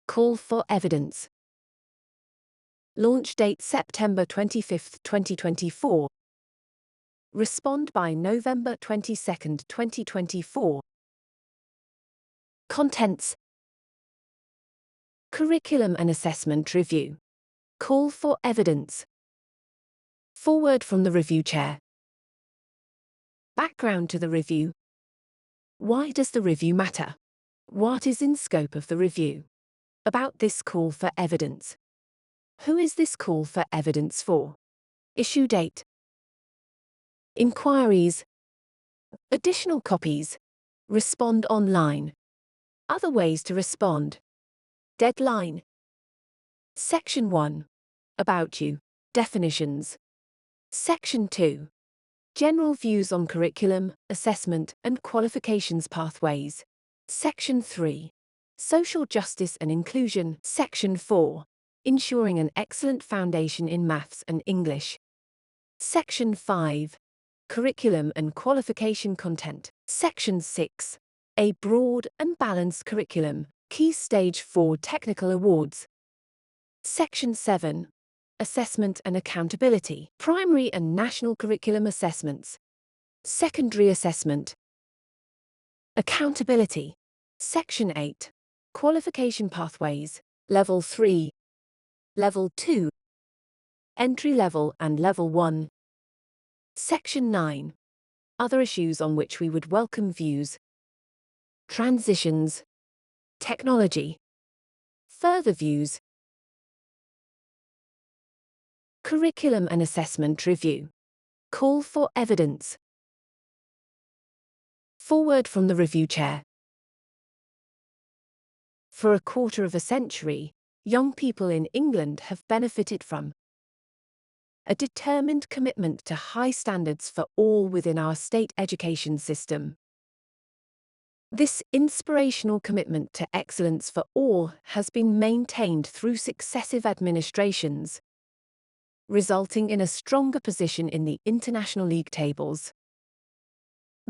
Call for evidence. Launch date September 25, 2024. Respond by November 22, 2024. Contents: Curriculum and Assessment Review. Call for evidence. Forward from the review chair. Background to the review. Why does the review matter? What is in scope of the review? About this call for evidence. Who is this call for evidence for? Issue date. Inquiries. Additional copies. Respond online. Other ways to respond. Deadline. Section 1. About you. Definitions. Section 2. General views on curriculum, assessment, and qualifications pathways. Section 3. Social justice and inclusion. Section 4. Ensuring an excellent foundation in maths and English. Section 5. Curriculum and qualification content. Section 6. A broad and balanced curriculum. Key Stage 4 technical awards. Section 7. Assessment and accountability. Primary and national curriculum assessments. Secondary assessment. Accountability. Section 8. Qualification pathways. Level 3. Level 2. Entry level and Level 1. Section 9. Other issues on which we would welcome views. Transitions. Technology. Further views. Curriculum and Assessment Review. Call for evidence. Forward from the review chair. For a quarter of a century, young people in England have benefited from a determined commitment to high standards for all within our state education system. This inspirational commitment to excellence for all has been maintained through successive administrations, resulting in a stronger position in the international league tables.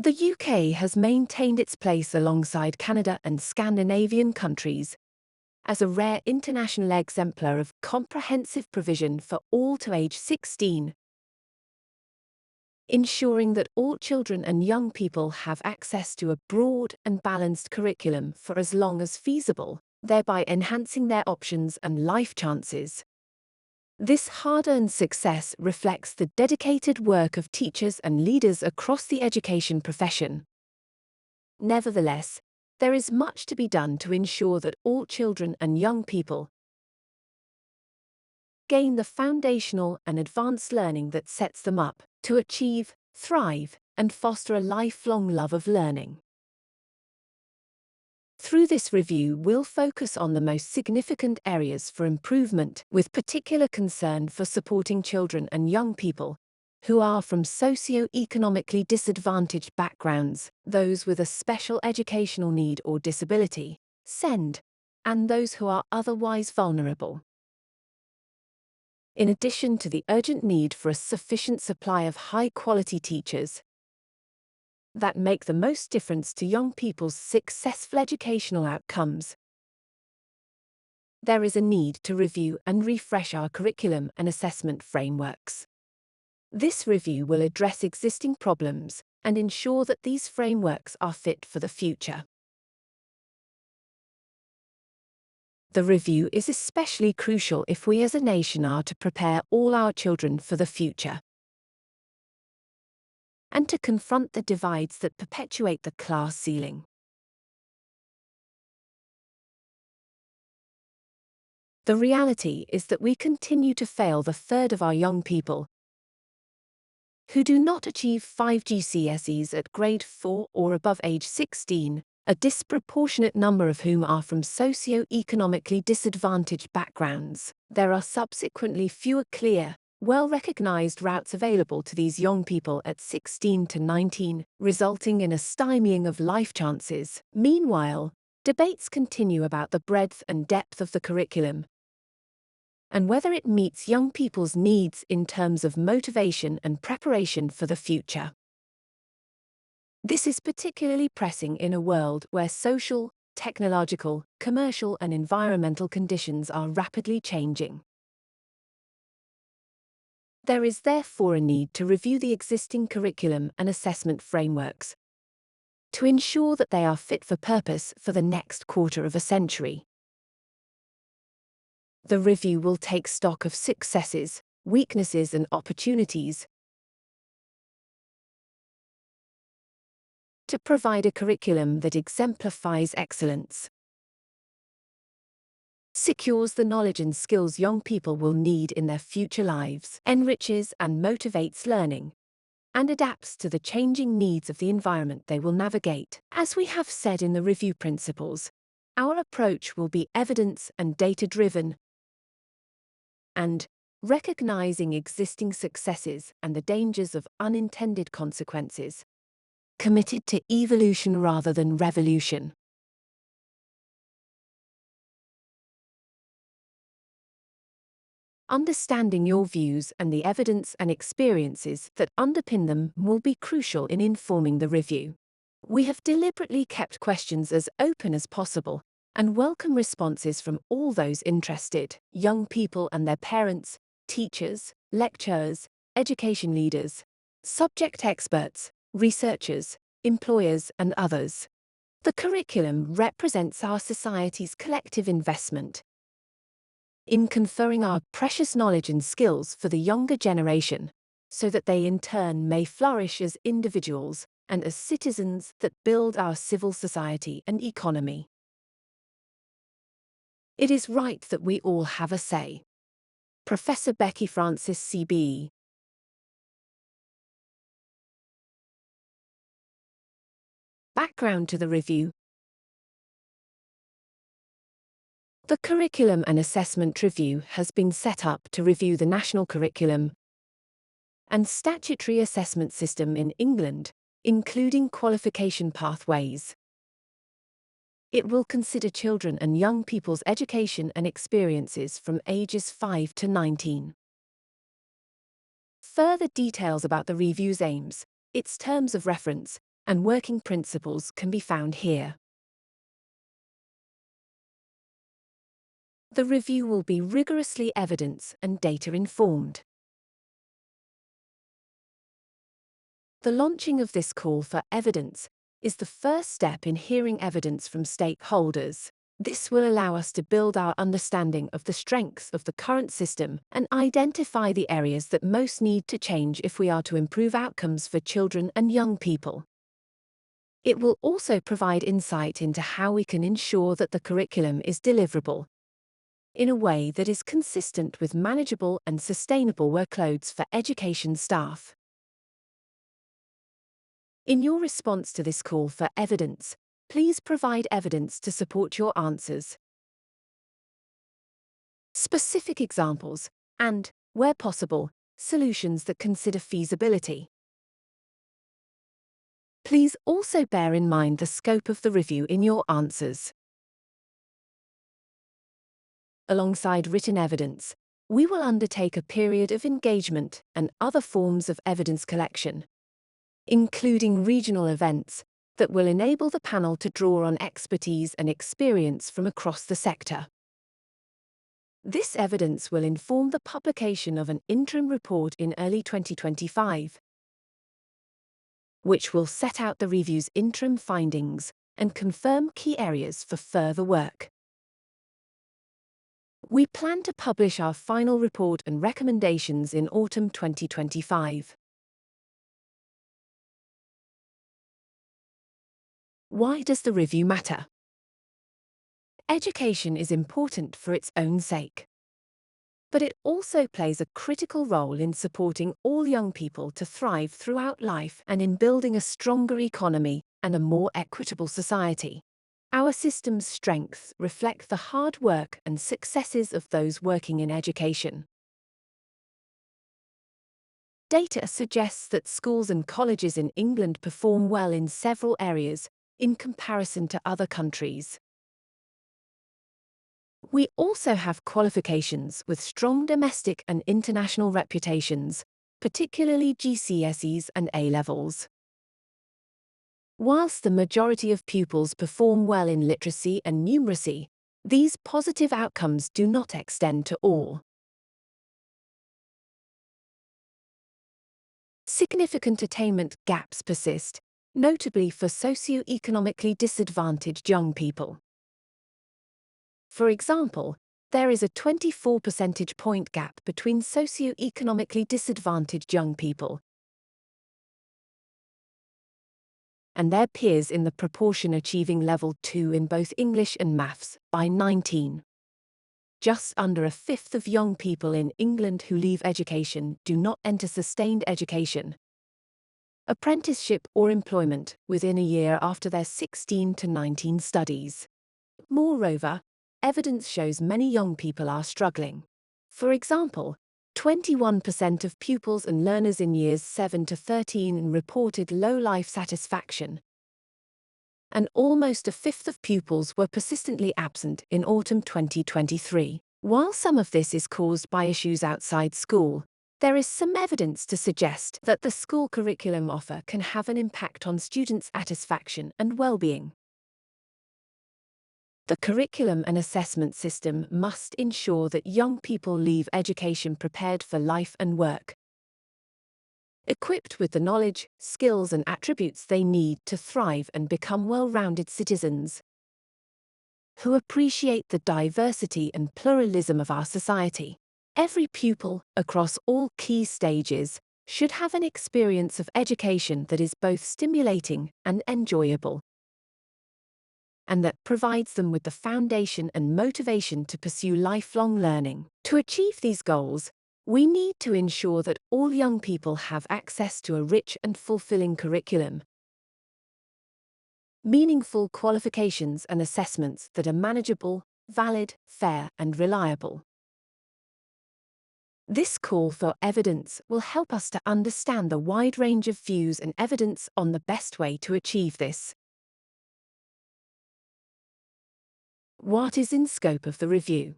The UK has maintained its place alongside Canada and Scandinavian countries as a rare international exemplar of comprehensive provision for all to age 16, ensuring that all children and young people have access to a broad and balanced curriculum for as long as feasible, thereby enhancing their options and life chances. This hard-earned success reflects the dedicated work of teachers and leaders across the education profession. Nevertheless, there is much to be done to ensure that all children and young people gain the foundational and advanced learning that sets them up to achieve, thrive, and foster a lifelong love of learning. Through this review, we'll focus on the most significant areas for improvement, with particular concern for supporting children and young people who are from socio-economically disadvantaged backgrounds, those with a special educational need or disability, SEND, and those who are otherwise vulnerable. In addition to the urgent need for a sufficient supply of high-quality teachers that make the most difference to young people's successful educational outcomes, there is a need to review and refresh our curriculum and assessment frameworks. This review will address existing problems and ensure that these frameworks are fit for the future. The review is especially crucial if we as a nation are to prepare all our children for the future and to confront the divides that perpetuate the class ceiling. The reality is that we continue to fail the third of our young people who do not achieve 5 GCSEs at grade 4 or above age 16, a disproportionate number of whom are from socio-economically disadvantaged backgrounds. There are subsequently fewer clear, well-recognized routes available to these young people at 16 to 19, resulting in a stymieing of life chances. Meanwhile, debates continue about the breadth and depth of the curriculum and whether it meets young people's needs in terms of motivation and preparation for the future. This is particularly pressing in a world where social, technological, commercial, and environmental conditions are rapidly changing. There is therefore a need to review the existing curriculum and assessment frameworks to ensure that they are fit for purpose for the next quarter of a century. The review will take stock of successes, weaknesses, and opportunities to provide a curriculum that exemplifies excellence, secures the knowledge and skills young people will need in their future lives, enriches and motivates learning, and adapts to the changing needs of the environment they will navigate. As we have said in the review principles, our approach will be evidence and data-driven, and recognizing existing successes and the dangers of unintended consequences, committed to evolution rather than revolution. Understanding your views and the evidence and experiences that underpin them will be crucial in informing the review. We have deliberately kept questions as open as possible and welcome responses from all those interested, young people and their parents, teachers, lecturers, education leaders, subject experts, researchers, employers, and others. The curriculum represents our society's collective investment in conferring our precious knowledge and skills for the younger generation, so that they in turn may flourish as individuals and as citizens that build our civil society and economy. It is right that we all have a say. Professor Becky Francis, CBE. Background to the review. The Curriculum and Assessment Review has been set up to review the national curriculum and statutory assessment system in England, including qualification pathways. It will consider children and young people's education and experiences from ages 5 to 19. Further details about the review's aims, its terms of reference, and working principles can be found here. The review will be rigorously evidence and data-informed. The launching of this call for evidence is the first step in hearing evidence from stakeholders. This will allow us to build our understanding of the strengths of the current system and identify the areas that most need to change if we are to improve outcomes for children and young people. It will also provide insight into how we can ensure that the curriculum is deliverable in a way that is consistent with manageable and sustainable workloads for education staff. In your response to this call for evidence, please provide evidence to support your answers. Specific examples, and, where possible, solutions that consider feasibility. Please also bear in mind the scope of the review in your answers. Alongside written evidence, we will undertake a period of engagement and other forms of evidence collection, including regional events, that will enable the panel to draw on expertise and experience from across the sector. This evidence will inform the publication of an interim report in early 2025, which will set out the review's interim findings and confirm key areas for further work. We plan to publish our final report and recommendations in autumn 2025. Why does the review matter? Education is important for its own sake, but it also plays a critical role in supporting all young people to thrive throughout life and in building a stronger economy and a more equitable society. Our system's strengths reflect the hard work and successes of those working in education. Data suggests that schools and colleges in England perform well in several areas in comparison to other countries. We also have qualifications with strong domestic and international reputations, particularly GCSEs and A-levels. Whilst the majority of pupils perform well in literacy and numeracy, these positive outcomes do not extend to all. Significant attainment gaps persist, notably for socioeconomically disadvantaged young people. For example, there is a 24 percentage point gap between socioeconomically disadvantaged young people and their peers in the proportion achieving level 2 in both English and maths by 19. Just under a fifth of young people in England who leave education do not enter sustained education, apprenticeship or employment within a year after their 16 to 19 studies. Moreover, evidence shows many young people are struggling. For example, 21% of pupils and learners in years 7 to 13 reported low life satisfaction, and almost a fifth of pupils were persistently absent in autumn 2023. While some of this is caused by issues outside school, there is some evidence to suggest that the school curriculum offer can have an impact on students' satisfaction and well-being. The curriculum and assessment system must ensure that young people leave education prepared for life and work, equipped with the knowledge, skills and attributes they need to thrive and become well-rounded citizens who appreciate the diversity and pluralism of our society. Every pupil, across all key stages, should have an experience of education that is both stimulating and enjoyable, and that provides them with the foundation and motivation to pursue lifelong learning. To achieve these goals, we need to ensure that all young people have access to a rich and fulfilling curriculum, meaningful qualifications and assessments that are manageable, valid, fair, and reliable. This call for evidence will help us to understand the wide range of views and evidence on the best way to achieve this. What is in scope of the review?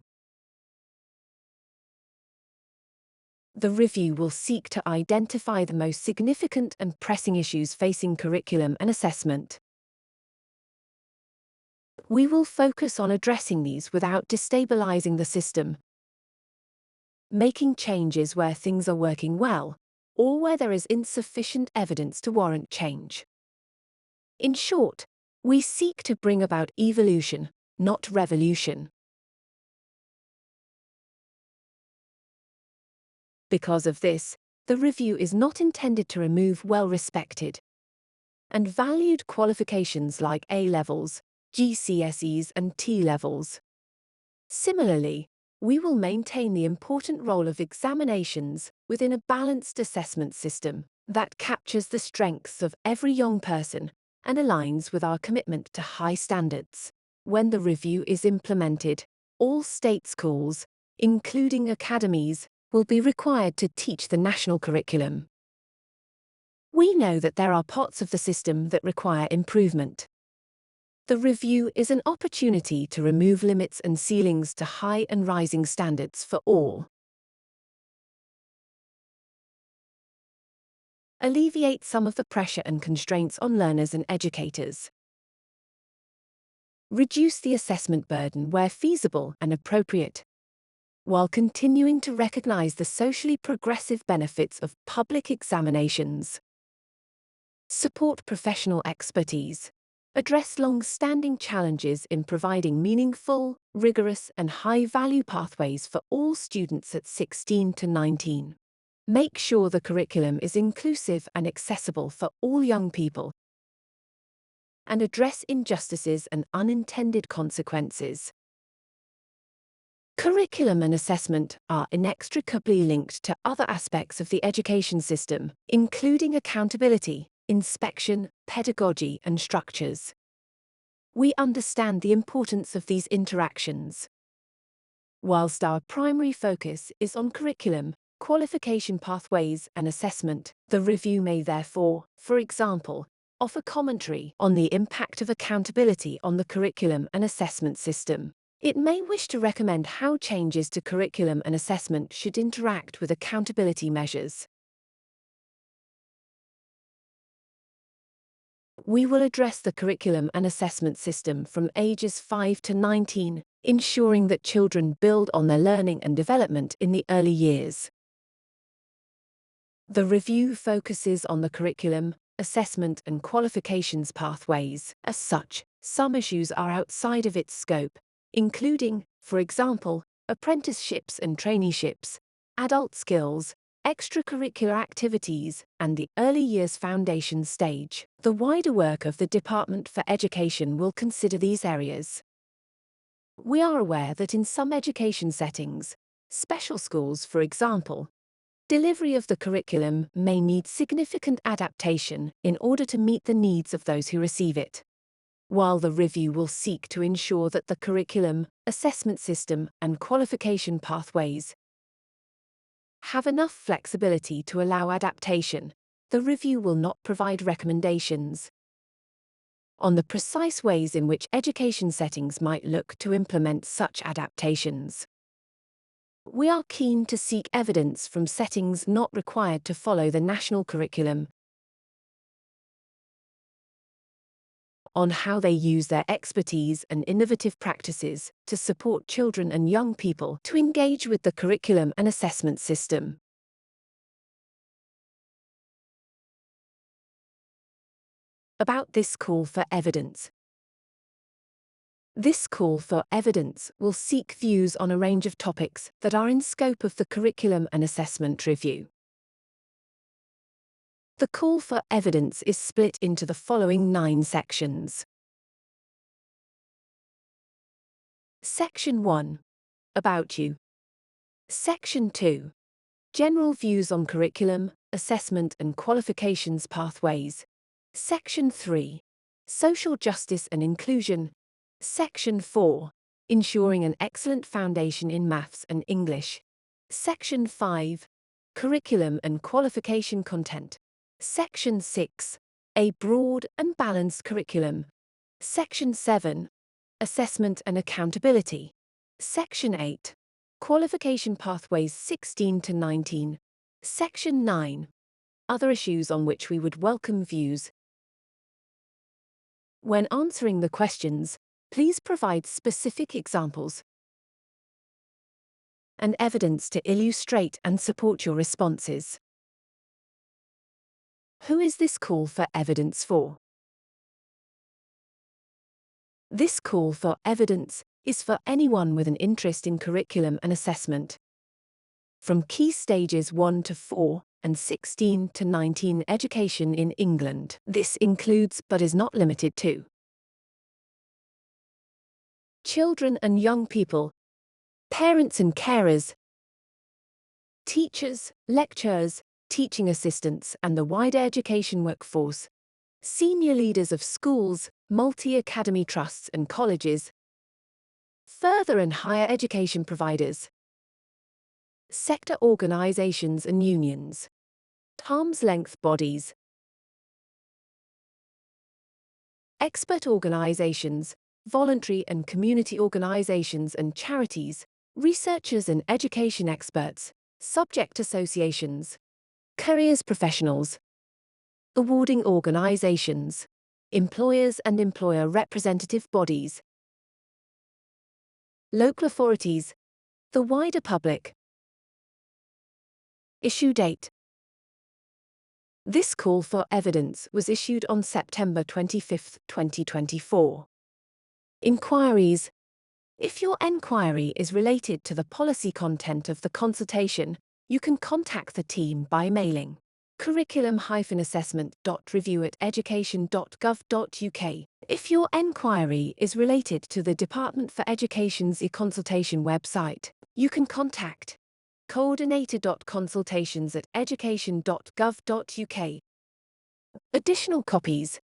The review will seek to identify the most significant and pressing issues facing curriculum and assessment. We will focus on addressing these without destabilizing the system, making changes where things are working well, or where there is insufficient evidence to warrant change. In short, we seek to bring about evolution, not revolution. Because of this, the review is not intended to remove well-respected and valued qualifications like A-levels, GCSEs and T-levels. Similarly, we will maintain the important role of examinations within a balanced assessment system that captures the strengths of every young person and aligns with our commitment to high standards. When the review is implemented, all state schools, including academies, will be required to teach the national curriculum. We know that there are parts of the system that require improvement. The review is an opportunity to remove limits and ceilings to high and rising standards for all. Alleviate some of the pressure and constraints on learners and educators. Reduce the assessment burden where feasible and appropriate, while continuing to recognize the socially progressive benefits of public examinations. Support professional expertise. Address long-standing challenges in providing meaningful, rigorous, and high-value pathways for all students at 16 to 19. Make sure the curriculum is inclusive and accessible for all young people, and address injustices and unintended consequences. Curriculum and assessment are inextricably linked to other aspects of the education system, including accountability, inspection, pedagogy, and structures. We understand the importance of these interactions. Whilst our primary focus is on curriculum, qualification pathways, and assessment, the review may therefore, for example, offer commentary on the impact of accountability on the curriculum and assessment system. It may wish to recommend how changes to curriculum and assessment should interact with accountability measures. We will address the curriculum and assessment system from ages 5 to 19, ensuring that children build on their learning and development in the early years. The review focuses on the curriculum, assessment and qualifications pathways. As such, some issues are outside of its scope, including, for example, apprenticeships and traineeships, adult skills, extracurricular activities, and the early years foundation stage. The wider work of the Department for Education will consider these areas. We are aware that in some education settings, special schools, for example, delivery of the curriculum may need significant adaptation in order to meet the needs of those who receive it. While the review will seek to ensure that the curriculum, assessment system, and qualification pathways have enough flexibility to allow adaptation, the review will not provide recommendations on the precise ways in which education settings might look to implement such adaptations. We are keen to seek evidence from settings not required to follow the national curriculum on how they use their expertise and innovative practices to support children and young people to engage with the curriculum and assessment system. About this call for evidence. This call for evidence will seek views on a range of topics that are in scope of the curriculum and assessment review. The call for evidence is split into the following 9 sections. Section 1. About you. Section 2. General views on curriculum, assessment and qualifications pathways. Section 3. Social justice and inclusion. Section 4. Ensuring an excellent foundation in maths and English. Section 5. Curriculum and qualification content. Section 6. A broad and balanced curriculum. Section 7. Assessment and accountability. Section 8. Qualification pathways 16 to 19. Section 9. Other issues on which we would welcome views. When answering the questions, please provide specific examples and evidence to illustrate and support your responses. Who is this call for evidence for? This call for evidence is for anyone with an interest in curriculum and assessment. From Key Stages 1 to 4 and 16 to 19 education in England. This includes but is not limited to children and young people, parents and carers, teachers, lecturers, teaching assistants and the wider education workforce, senior leaders of schools, multi-academy trusts and colleges, further and higher education providers, sector organisations and unions, arm's-length bodies, expert organisations, voluntary and community organisations and charities, researchers and education experts, subject associations, careers professionals, awarding organisations, employers and employer representative bodies, local authorities, the wider public. Issue date. This call for evidence was issued on September 25, 2024. Inquiries. If your enquiry is related to the policy content of the consultation, you can contact the team by mailing curriculum-assessment.review@education.gov.uk. If your enquiry is related to the Department for Education's e-consultation website, you can contact coordinator.consultations@education.gov.uk. Additional copies.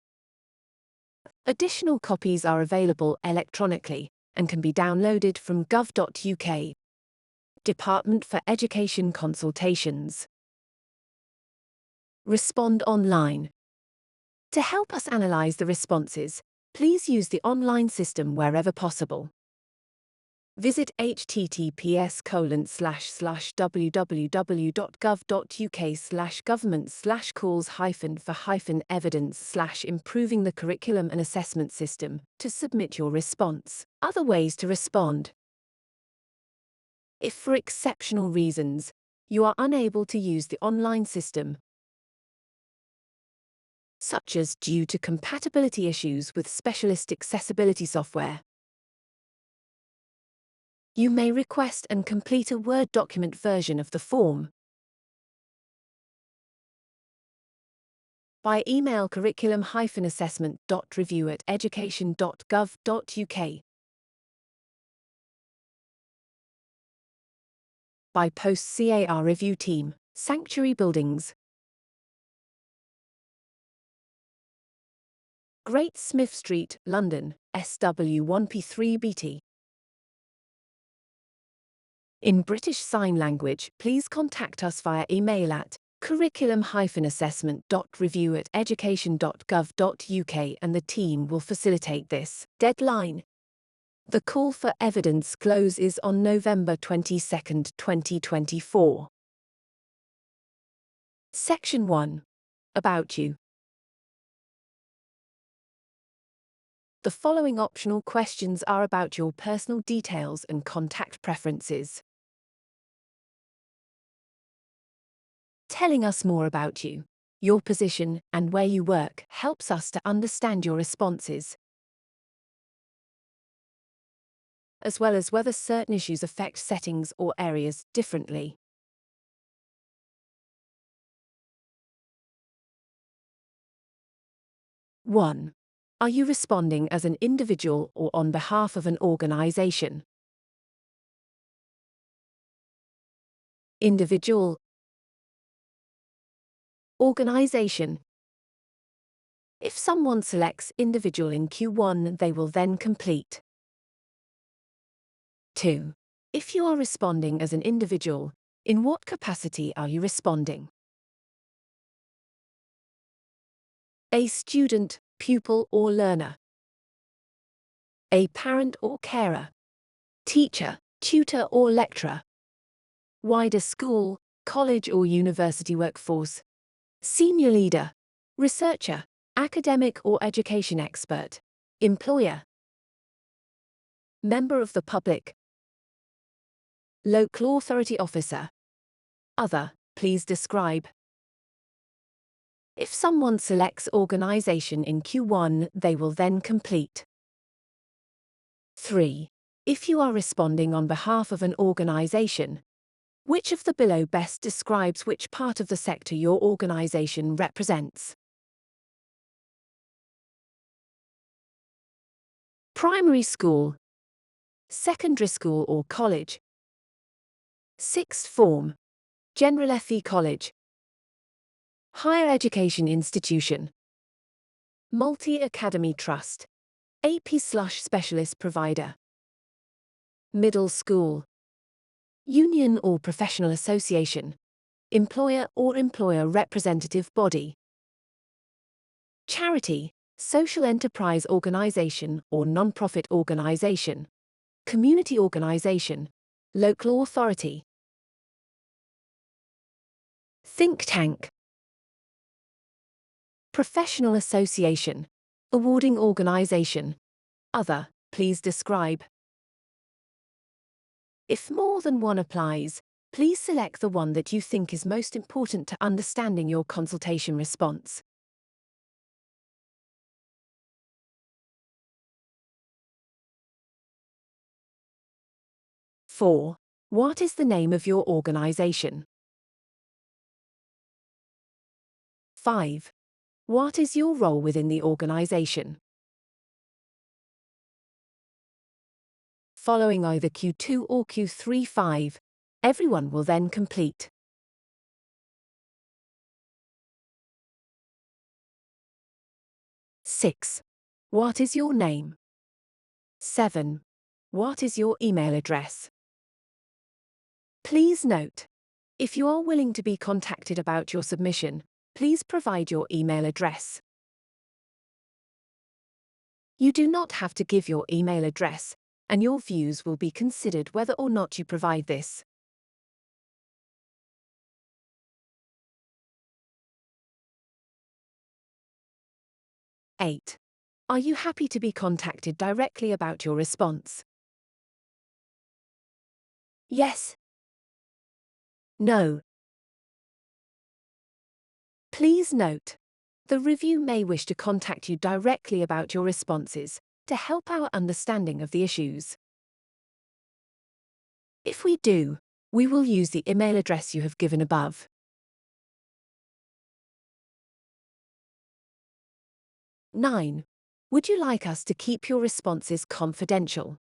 Additional copies are available electronically and can be downloaded from gov.uk. Department for Education Consultations. Respond online. To help us analyse the responses, please use the online system wherever possible. Visit https://www.gov.uk/government/calls-for-evidence/improving the curriculum and assessment system to submit your response. Other ways to respond. If for exceptional reasons you are unable to use the online system, such as due to compatibility issues with specialist accessibility software, you may request and complete a Word document version of the form by email curriculum-assessment.review@education.gov.uk, by post CAR review team, Sanctuary Buildings, Great Smith Street, London, SW1P3BT. In British Sign Language, please contact us via email at curriculum-assessment.review@education.gov.uk and the team will facilitate this. Deadline. The call for evidence closes on November 22, 2024. Section 1. About you. The following optional questions are about your personal details and contact preferences. Telling us more about you, your position, and where you work helps us to understand your responses, as well as whether certain issues affect settings or areas differently. One. Are you responding as an individual or on behalf of an organization? Individual. Organization. If someone selects individual in Q1, they will then complete. 2. If you are responding as an individual, in what capacity are you responding? A student, pupil or learner. A parent or carer. Teacher, tutor or lecturer. Wider school, college or university workforce. Senior leader, researcher, academic or education expert. Employer. Member of the public. Local authority officer. Other, please describe. If someone selects organization in Q1, they will then complete. 3. If you are responding on behalf of an organization, which of the below best describes which part of the sector your organization represents? Primary school, secondary school or college, sixth form, General FE college, higher education institution, multi-academy trust, AP/specialist provider, middle school, union or professional association, employer or employer representative body, charity, social enterprise organization or non-profit organization, community organization, local authority, think tank, professional association, awarding organization, other, please describe. If more than one applies, please select the one that you think is most important to understanding your consultation response. Four. What is the name of your organization? 5. What is your role within the organization? Following either Q2 or Q3. 5. Everyone will then complete. 6. What is your name? 7. What is your email address? Please note, if you are willing to be contacted about your submission, please provide your email address. You do not have to give your email address, and your views will be considered whether or not you provide this. Eight. Are you happy to be contacted directly about your response? Yes. No. Please note, the review may wish to contact you directly about your responses to help our understanding of the issues. If we do, we will use the email address you have given above. 9. Would you like us to keep your responses confidential?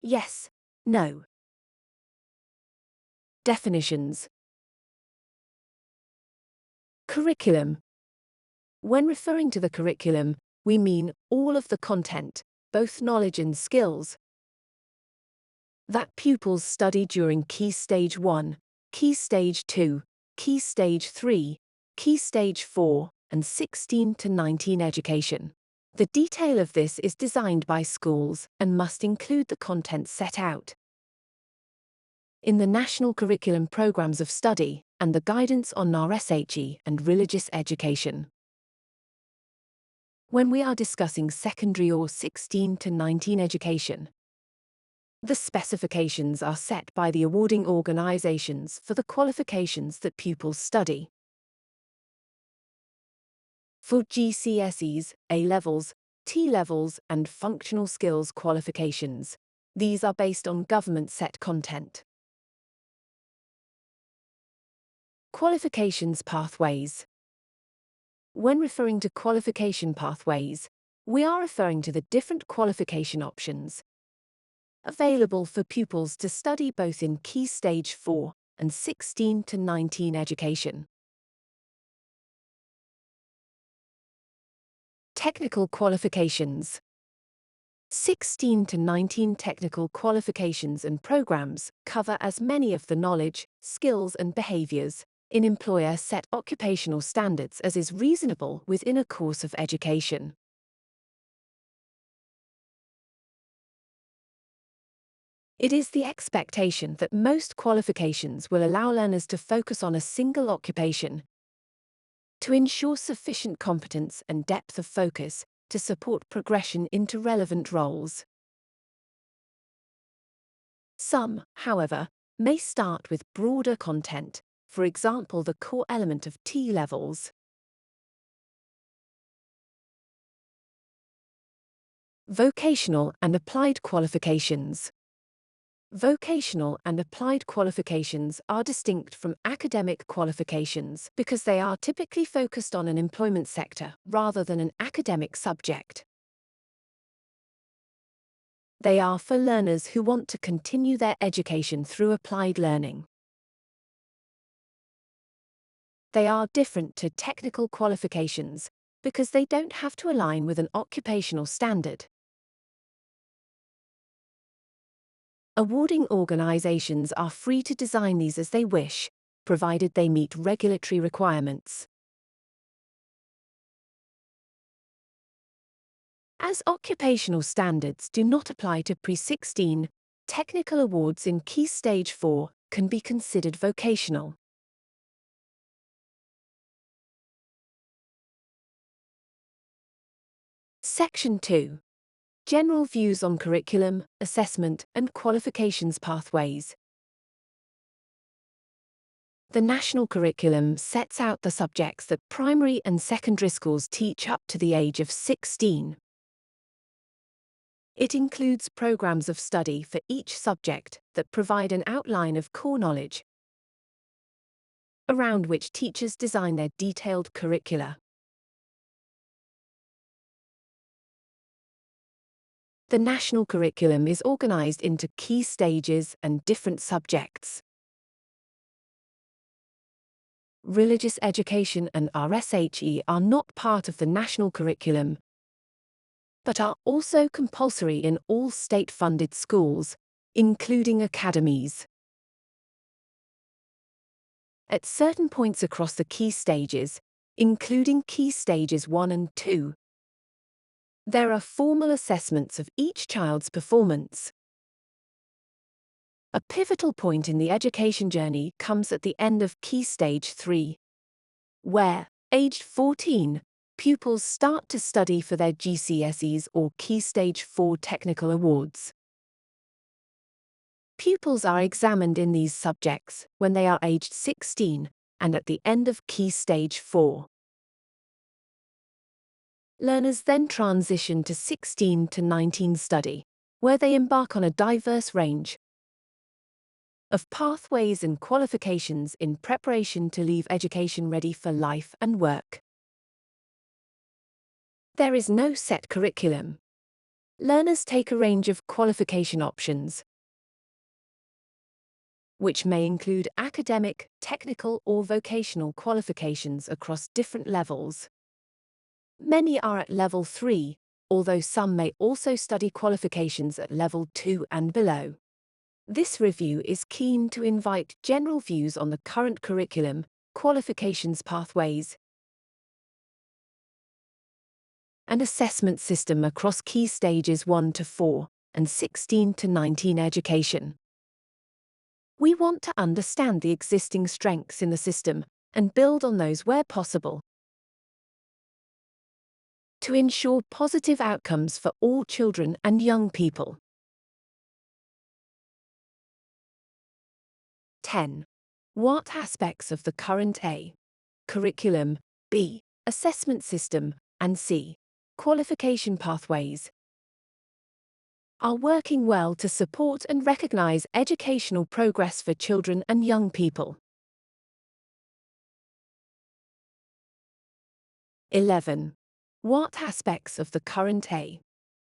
Yes. No. Definitions. Curriculum. When referring to the curriculum, we mean all of the content, both knowledge and skills, that pupils study during Key Stage 1, Key Stage 2, Key Stage 3, Key Stage 4, and 16 to 19 education. The detail of this is designed by schools and must include the content set out in the National Curriculum Programs of Study and the Guidance on RSHE and Religious Education. When we are discussing secondary or 16 to 19 education, the specifications are set by the awarding organizations for the qualifications that pupils study. For GCSEs, A-levels, T-levels, and functional skills qualifications, these are based on government-set content. Qualifications pathways. When referring to qualification pathways, we are referring to the different qualification options available for pupils to study both in Key Stage 4 and 16 to 19 education. Technical qualifications. 16 to 19 technical qualifications and programs cover as many of the knowledge, skills, and behaviors in employer-set occupational standards as is reasonable within a course of education. It is the expectation that most qualifications will allow learners to focus on a single occupation to ensure sufficient competence and depth of focus to support progression into relevant roles. Some, however, may start with broader content, for example the core element of T-levels. Vocational and applied qualifications. Vocational and applied qualifications are distinct from academic qualifications because they are typically focused on an employment sector rather than an academic subject. They are for learners who want to continue their education through applied learning. They are different to technical qualifications because they don't have to align with an occupational standard. Awarding organizations are free to design these as they wish, provided they meet regulatory requirements. As occupational standards do not apply to pre-16, technical awards in Key Stage 4 can be considered vocational. Section 2. General views on curriculum, assessment, and qualifications pathways. The national curriculum sets out the subjects that primary and secondary schools teach up to the age of 16. It includes programs of study for each subject that provide an outline of core knowledge, around which teachers design their detailed curricula. The national curriculum is organized into key stages and different subjects. Religious education and RSHE are not part of the national curriculum, but are also compulsory in all state-funded schools, including academies. At certain points across the key stages, including Key Stages 1 and 2, There are formal assessments of each child's performance. A pivotal point in the education journey comes at the end of Key Stage 3, where, aged 14, pupils start to study for their GCSEs or Key Stage 4 technical awards. Pupils are examined in these subjects when they are aged 16 and at the end of Key Stage 4. Learners then transition to 16 to 19 study, where they embark on a diverse range of pathways and qualifications in preparation to leave education ready for life and work. There is no set curriculum. Learners take a range of qualification options, which may include academic, technical, or vocational qualifications across different levels. Many are at level 3, although some may also study qualifications at level 2 and below. This review is keen to invite general views on the current curriculum, qualifications pathways, and assessment system across key stages 1 to 4 and 16 to 19 education. We want to understand the existing strengths in the system and build on those where possible, to ensure positive outcomes for all children and young people. 10. What aspects of the current A. curriculum, B. assessment system, and C. qualification pathways are working well to support and recognize educational progress for children and young people? 11. What aspects of the current A.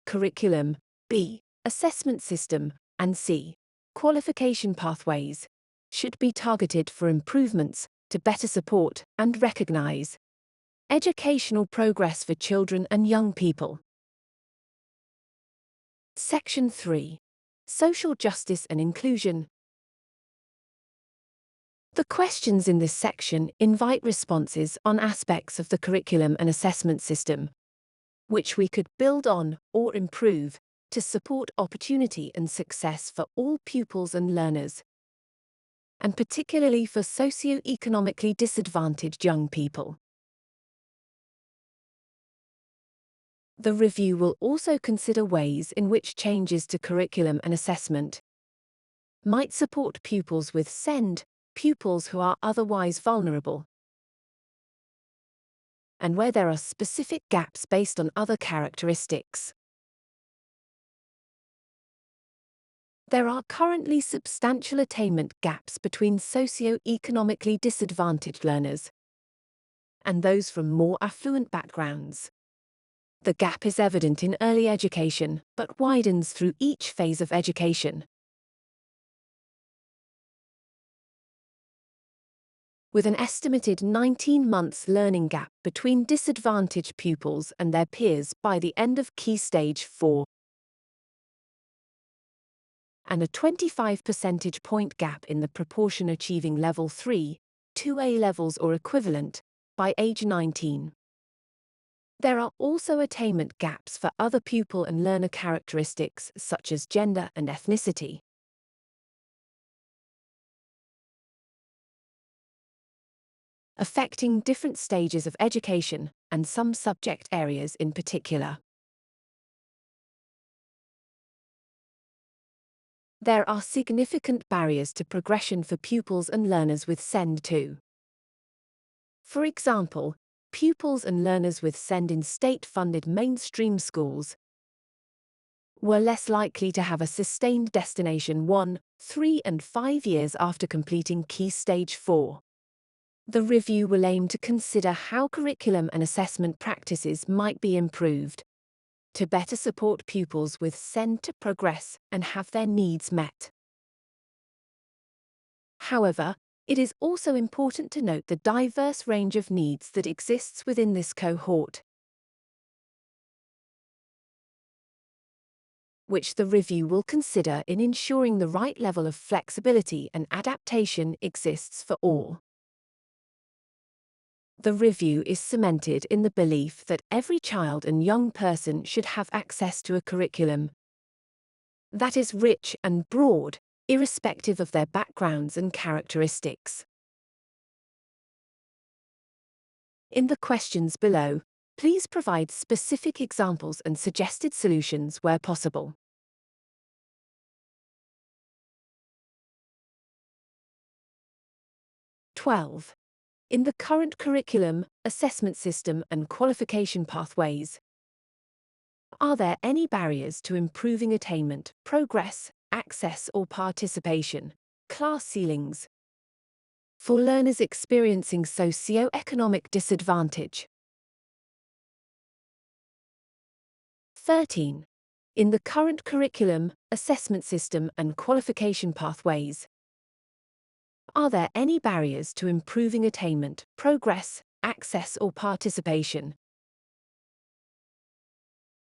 curriculum, B. assessment system, and C. qualification pathways should be targeted for improvements to better support and recognize educational progress for children and young people? Section 3. Social Justice and Inclusion. The questions in this section invite responses on aspects of the curriculum and assessment system, which we could build on or improve to support opportunity and success for all pupils and learners, and particularly for socio-economically disadvantaged young people. The review will also consider ways in which changes to curriculum and assessment might support pupils with SEND, pupils who are otherwise vulnerable, and where there are specific gaps based on other characteristics. There are currently substantial attainment gaps between socio-economically disadvantaged learners and those from more affluent backgrounds. The gap is evident in early education, but widens through each phase of education. With an estimated 19 months learning gap between disadvantaged pupils and their peers by the end of Key Stage 4, and a 25 percentage point gap in the proportion achieving Level 3, 2A levels or equivalent, by age 19. There are also attainment gaps for other pupil and learner characteristics such as gender and ethnicity, affecting different stages of education and some subject areas in particular. There are significant barriers to progression for pupils and learners with SEND too. For example, pupils and learners with SEND in state-funded mainstream schools were less likely to have a sustained destination 1, 3 and 5 years after completing Key Stage 4. The review will aim to consider how curriculum and assessment practices might be improved to better support pupils with SEND to progress and have their needs met. However, it is also important to note the diverse range of needs that exists within this cohort, which the review will consider in ensuring the right level of flexibility and adaptation exists for all. The review is cemented in the belief that every child and young person should have access to a curriculum that is rich and broad, irrespective of their backgrounds and characteristics. In the questions below, please provide specific examples and suggested solutions where possible. (12) In the current curriculum, assessment system and qualification pathways, are there any barriers to improving attainment, progress, access or participation, class ceilings, for learners experiencing socio-economic disadvantage? 13. In the current curriculum, assessment system and qualification pathways, are there any barriers to improving attainment, progress, access or participation,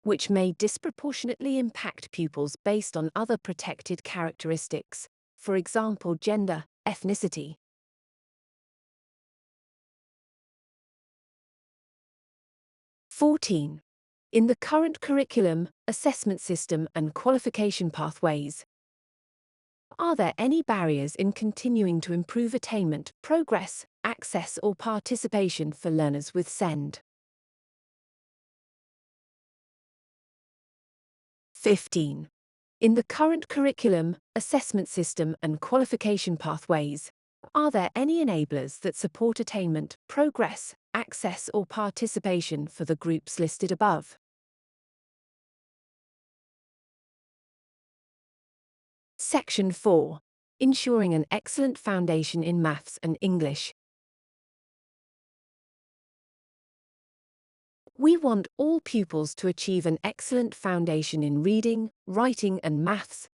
which may disproportionately impact pupils based on other protected characteristics, for example gender, ethnicity? 14. In the current curriculum, assessment system and qualification pathways, are there any barriers in continuing to improve attainment, progress, access or participation for learners with SEND? 15. In the current curriculum, assessment system and qualification pathways, are there any enablers that support attainment, progress, access or participation for the groups listed above? Section 4. Ensuring an excellent foundation in maths and English. We want all pupils to achieve an excellent foundation in reading, writing and maths,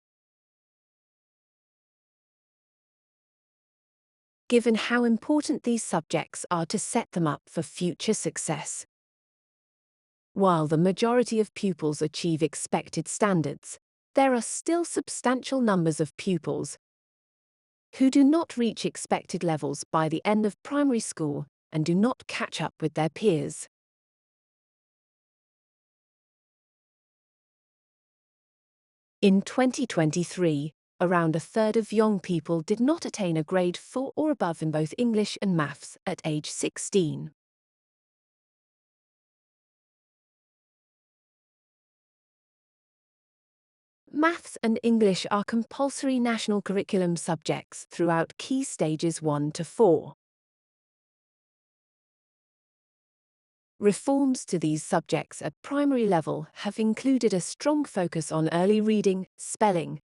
given how important these subjects are to set them up for future success. While the majority of pupils achieve expected standards, there are still substantial numbers of pupils who do not reach expected levels by the end of primary school and do not catch up with their peers. In 2023, around a third of young people did not attain a grade 4 or above in both English and maths at age 16. Maths and English are compulsory national curriculum subjects throughout key stages 1 to 4. Reforms to these subjects at primary level have included a strong focus on early reading, spelling,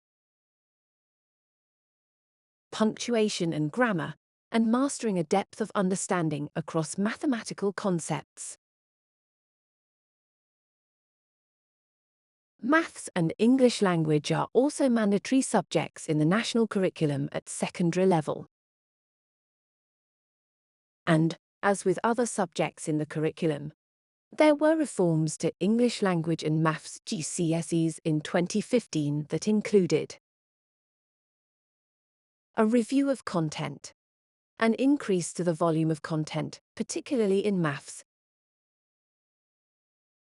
punctuation and grammar, and mastering a depth of understanding across mathematical concepts. Maths and English language are also mandatory subjects in the national curriculum at secondary level. And, as with other subjects in the curriculum, there were reforms to English language and maths GCSEs in 2015 that included a review of content, an increase to the volume of content, particularly in maths,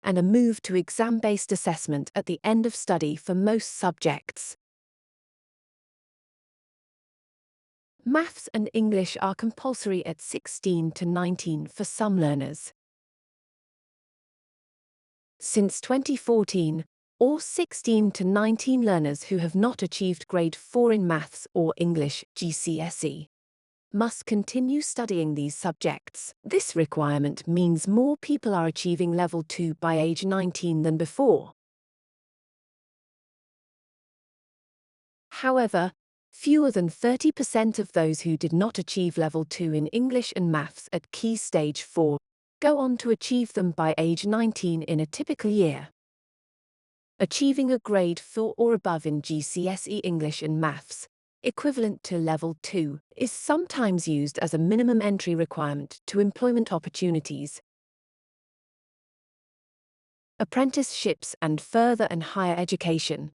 and a move to exam-based assessment at the end of study for most subjects. Maths and English are compulsory at 16 to 19 for some learners. Since 2014, all 16 to 19 learners who have not achieved grade 4 in maths or English GCSE must continue studying these subjects. This requirement means more people are achieving level 2 by age 19 than before. However, fewer than 30% of those who did not achieve level 2 in English and maths at key stage 4 go on to achieve them by age 19 in a typical year. Achieving a grade 4 or above in GCSE English and maths, equivalent to level 2, is sometimes used as a minimum entry requirement to employment opportunities, apprenticeships and further and higher education.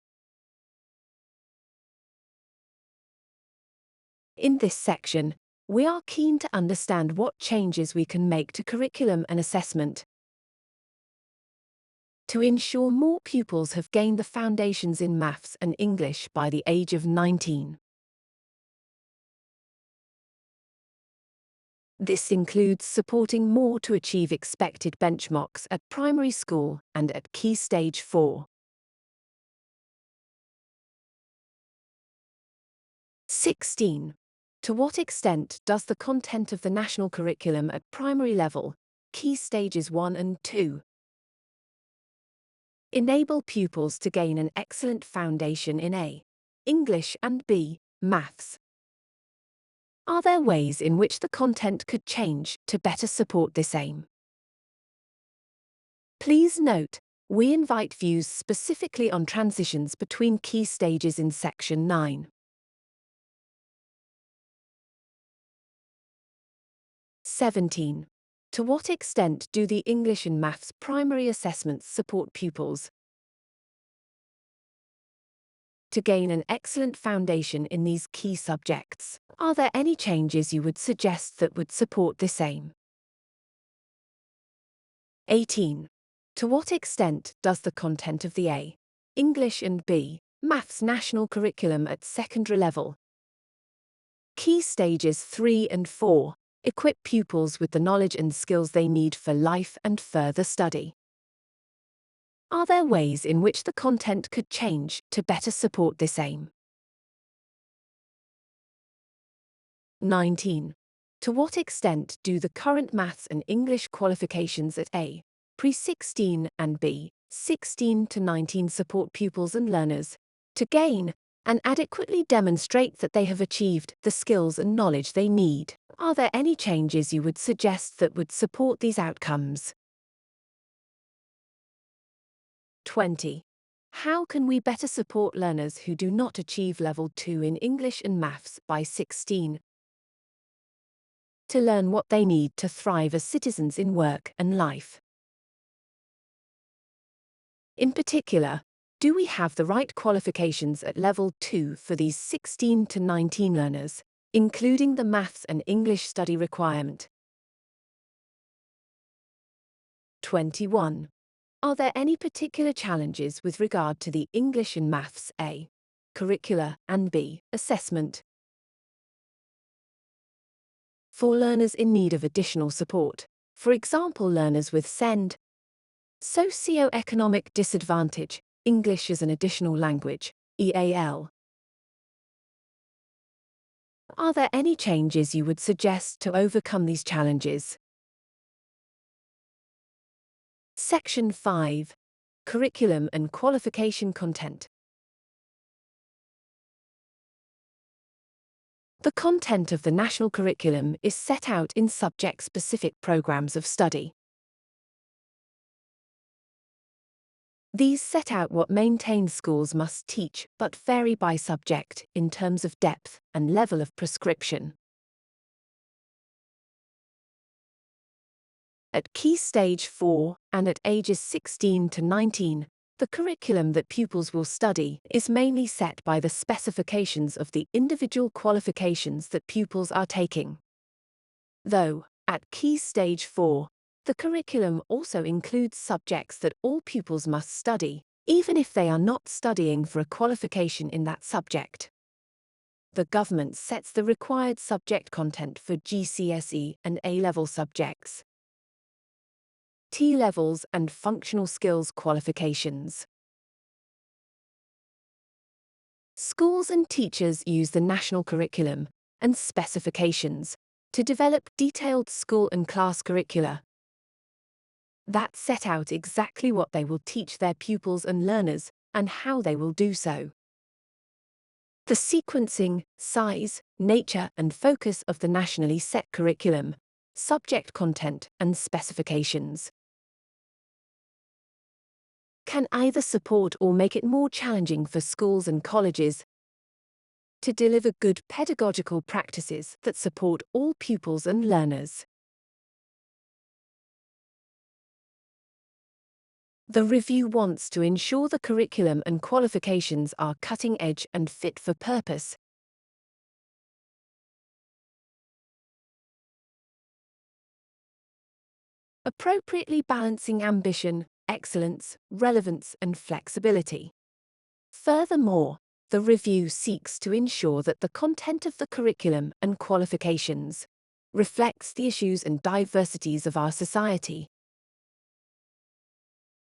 In this section, We are keen to understand what changes we can make to curriculum and assessment to ensure more pupils have gained the foundations in maths and English by the age of 19. This includes supporting more to achieve expected benchmarks at primary school and at Key Stage 4. 16. To what extent does the content of the national curriculum at primary level, Key Stages 1 and 2, enable pupils to gain an excellent foundation in A, English, and B, maths? Are there ways in which the content could change to better support this aim? Please note, we invite views specifically on transitions between key stages in Section 9. 17. To what extent do the English and Maths primary assessments support pupils to gain an excellent foundation in these key subjects? Are there any changes you would suggest that would support this aim? 18. To what extent does the content of the A, English, and B, Maths national curriculum at secondary level, Key Stages 3 and 4, equip pupils with the knowledge and skills they need for life and further study? Are there ways in which the content could change to better support this aim? 19. To what extent do the current Maths and English qualifications at A, Pre-16, and B, 16 to 19 support pupils and learners to gain and adequately demonstrate that they have achieved the skills and knowledge they need? Are there any changes you would suggest that would support these outcomes? 20. How can we better support learners who do not achieve Level 2 in English and Maths by 16 to learn what they need to thrive as citizens in work and life? In particular, do we have the right qualifications at Level 2 for these 16 to 19 learners, including the Maths and English study requirement? 21. Are there any particular challenges with regard to the English and Maths A, curricula, and B, assessment, for learners in need of additional support, for example learners with SEND, socio-economic disadvantage, English as an additional language, EAL? Are there any changes you would suggest to overcome these challenges? Section 5. Curriculum and qualification content. The content of the national curriculum is set out in subject-specific programs of study. These set out what maintained schools must teach but vary by subject in terms of depth and level of prescription. At Key Stage 4 and at ages 16 to 19, the curriculum that pupils will study is mainly set by the specifications of the individual qualifications that pupils are taking. Though, at Key Stage 4, the curriculum also includes subjects that all pupils must study, even if they are not studying for a qualification in that subject. The government sets the required subject content for GCSE and A-level subjects, T-levels, and functional skills qualifications. Schools and teachers use the national curriculum and specifications to develop detailed school and class curricula that set out exactly what they will teach their pupils and learners and how they will do so. The sequencing, size, nature, and focus of the nationally set curriculum, subject content, and specifications can either support or make it more challenging for schools and colleges to deliver good pedagogical practices that support all pupils and learners. The review wants to ensure the curriculum and qualifications are cutting-edge and fit for purpose, appropriately balancing ambition, excellence, relevance, and flexibility. Furthermore, the review seeks to ensure that the content of the curriculum and qualifications reflects the issues and diversities of our society,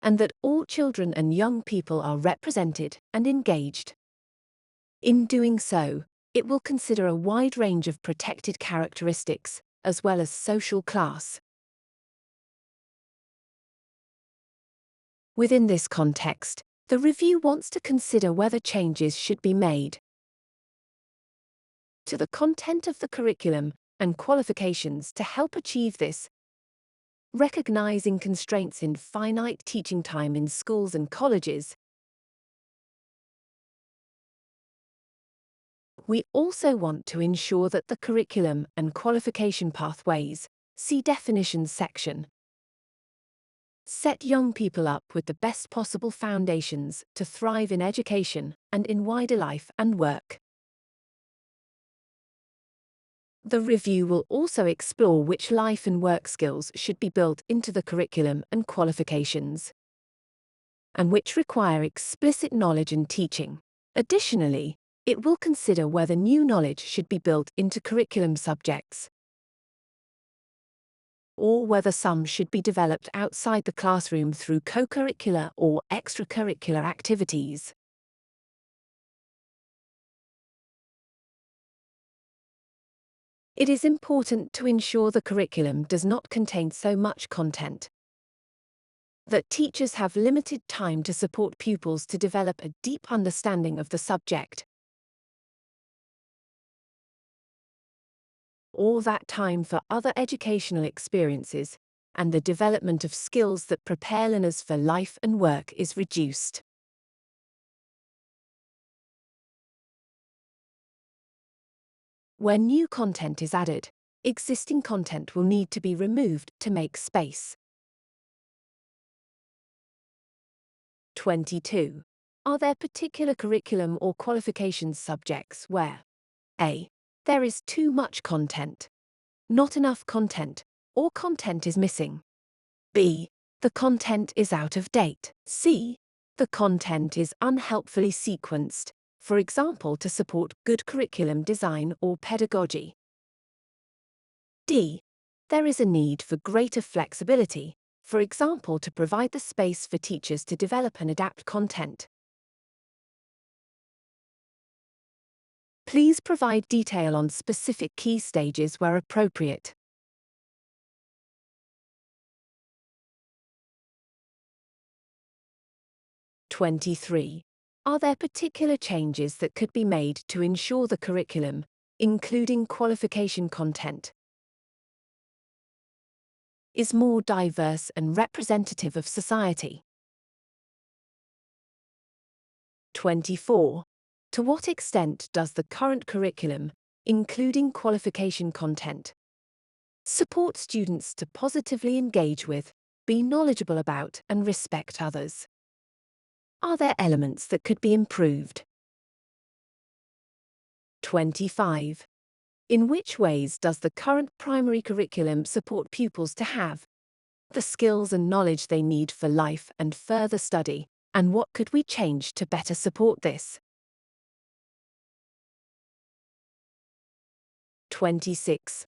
and that all children and young people are represented and engaged. In doing so, it will consider a wide range of protected characteristics, as well as social class. Within this context, the review wants to consider whether changes should be made to the content of the curriculum and qualifications to help achieve this, recognizing constraints in finite teaching time in schools and colleges. We also want to ensure that the curriculum and qualification pathways, see definitions section, set young people up with the best possible foundations to thrive in education and in wider life and work. The review will also explore which life and work skills should be built into the curriculum and qualifications, and which require explicit knowledge and teaching. Additionally, it will consider whether new knowledge should be built into curriculum subjects, or whether some should be developed outside the classroom through co-curricular or extracurricular activities. It is important to ensure the curriculum does not contain so much content that teachers have limited time to support pupils to develop a deep understanding of the subject, or that time for other educational experiences and the development of skills that prepare learners for life and work is reduced. Where new content is added, existing content will need to be removed to make space. 22. Are there particular curriculum or qualifications subjects where A. There is too much content, not enough content, or content is missing? B. The content is out of date. C. The content is unhelpfully sequenced, for example to support good curriculum design or pedagogy. D. There is a need for greater flexibility, for example to provide the space for teachers to develop and adapt content. Please provide detail on specific key stages where appropriate. (23) Are there particular changes that could be made to ensure the curriculum, including qualification content, is more diverse and representative of society? 24. To what extent does the current curriculum, including qualification content, support students to positively engage with, be knowledgeable about, and respect others? Are there elements that could be improved? 25. In which ways does the current primary curriculum support pupils to have the skills and knowledge they need for life and further study, and what could we change to better support this? 26.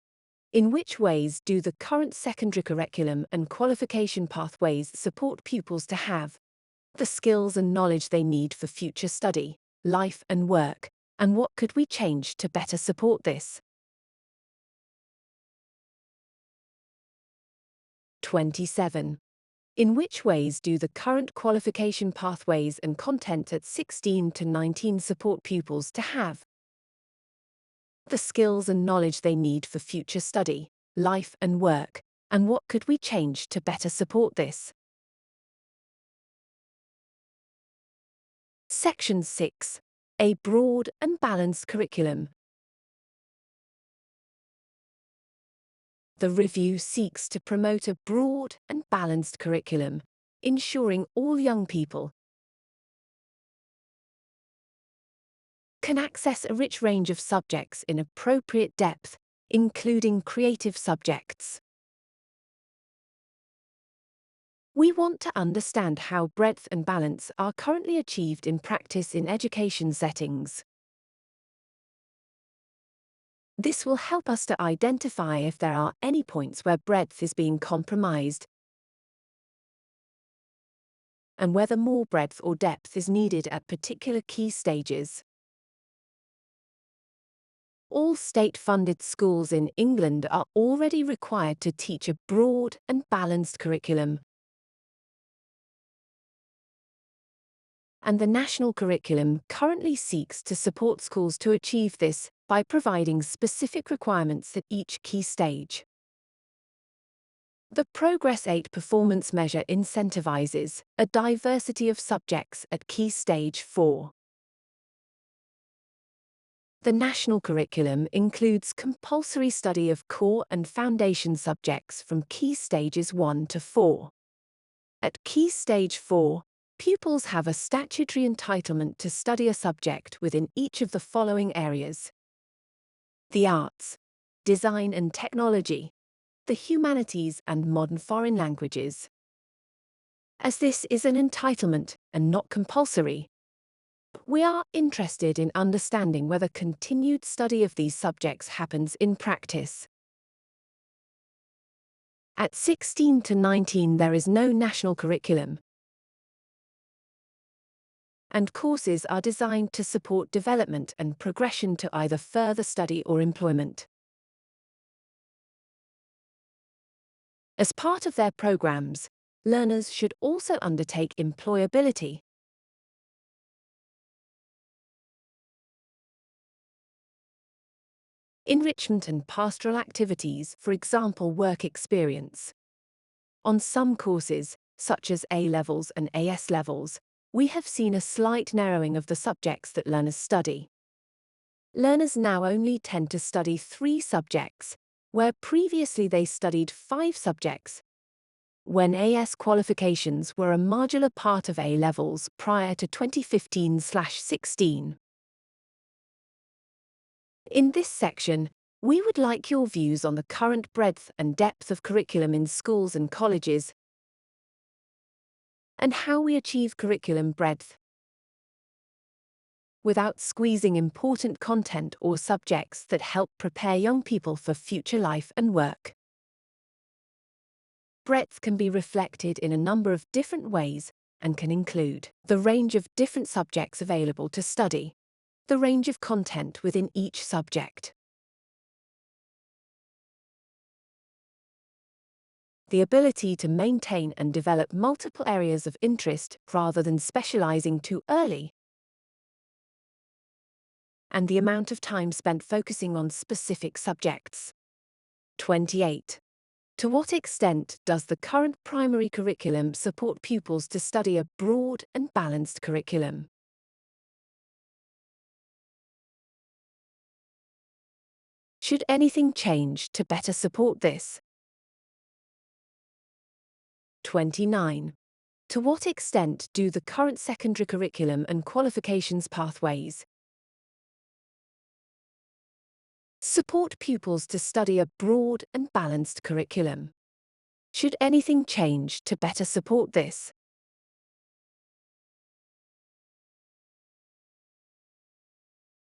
In which ways do the current secondary curriculum and qualification pathways support pupils to have the skills and knowledge they need for future study, life and work, and what could we change to better support this? 27. In which ways do the current qualification pathways and content at 16 to 19 support pupils to have the skills and knowledge they need for future study, life and work, and what could we change to better support this? Section 6. A broad and balanced curriculum. The review seeks to promote a broad and balanced curriculum, ensuring all young people can access a rich range of subjects in appropriate depth, including creative subjects. We want to understand how breadth and balance are currently achieved in practice in education settings. This will help us to identify if there are any points where breadth is being compromised and whether more breadth or depth is needed at particular key stages. All state-funded schools in England are already required to teach a broad and balanced curriculum, and the national curriculum currently seeks to support schools to achieve this by providing specific requirements at each key stage. The Progress 8 performance measure incentivizes a diversity of subjects at Key Stage 4. The national curriculum includes compulsory study of core and foundation subjects from Key Stages 1 to 4. At Key Stage 4, pupils have a statutory entitlement to study a subject within each of the following areas: the arts, design and technology, the humanities and modern foreign languages. As this is an entitlement and not compulsory, we are interested in understanding whether continued study of these subjects happens in practice. At 16 to 19 there is no national curriculum, and courses are designed to support development and progression to either further study or employment. As part of their programs, learners should also undertake employability, enrichment and pastoral activities, for example work experience. On some courses, such as A-levels and AS levels, we have seen a slight narrowing of the subjects that learners study. Learners now only tend to study 3 subjects, where previously they studied 5 subjects, when AS qualifications were a modular part of A-levels prior to 2015/16. In this section, we would like your views on the current breadth and depth of curriculum in schools and colleges, and how we achieve curriculum breadth without squeezing important content or subjects that help prepare young people for future life and work. Breadth can be reflected in a number of different ways and can include the range of different subjects available to study, the range of content within each subject, the ability to maintain and develop multiple areas of interest rather than specializing too early, and the amount of time spent focusing on specific subjects. 28. To what extent does the current primary curriculum support pupils to study a broad and balanced curriculum? Should anything change to better support this? 29. To what extent do the current secondary curriculum and qualifications pathways support pupils to study a broad and balanced curriculum? Should anything change to better support this?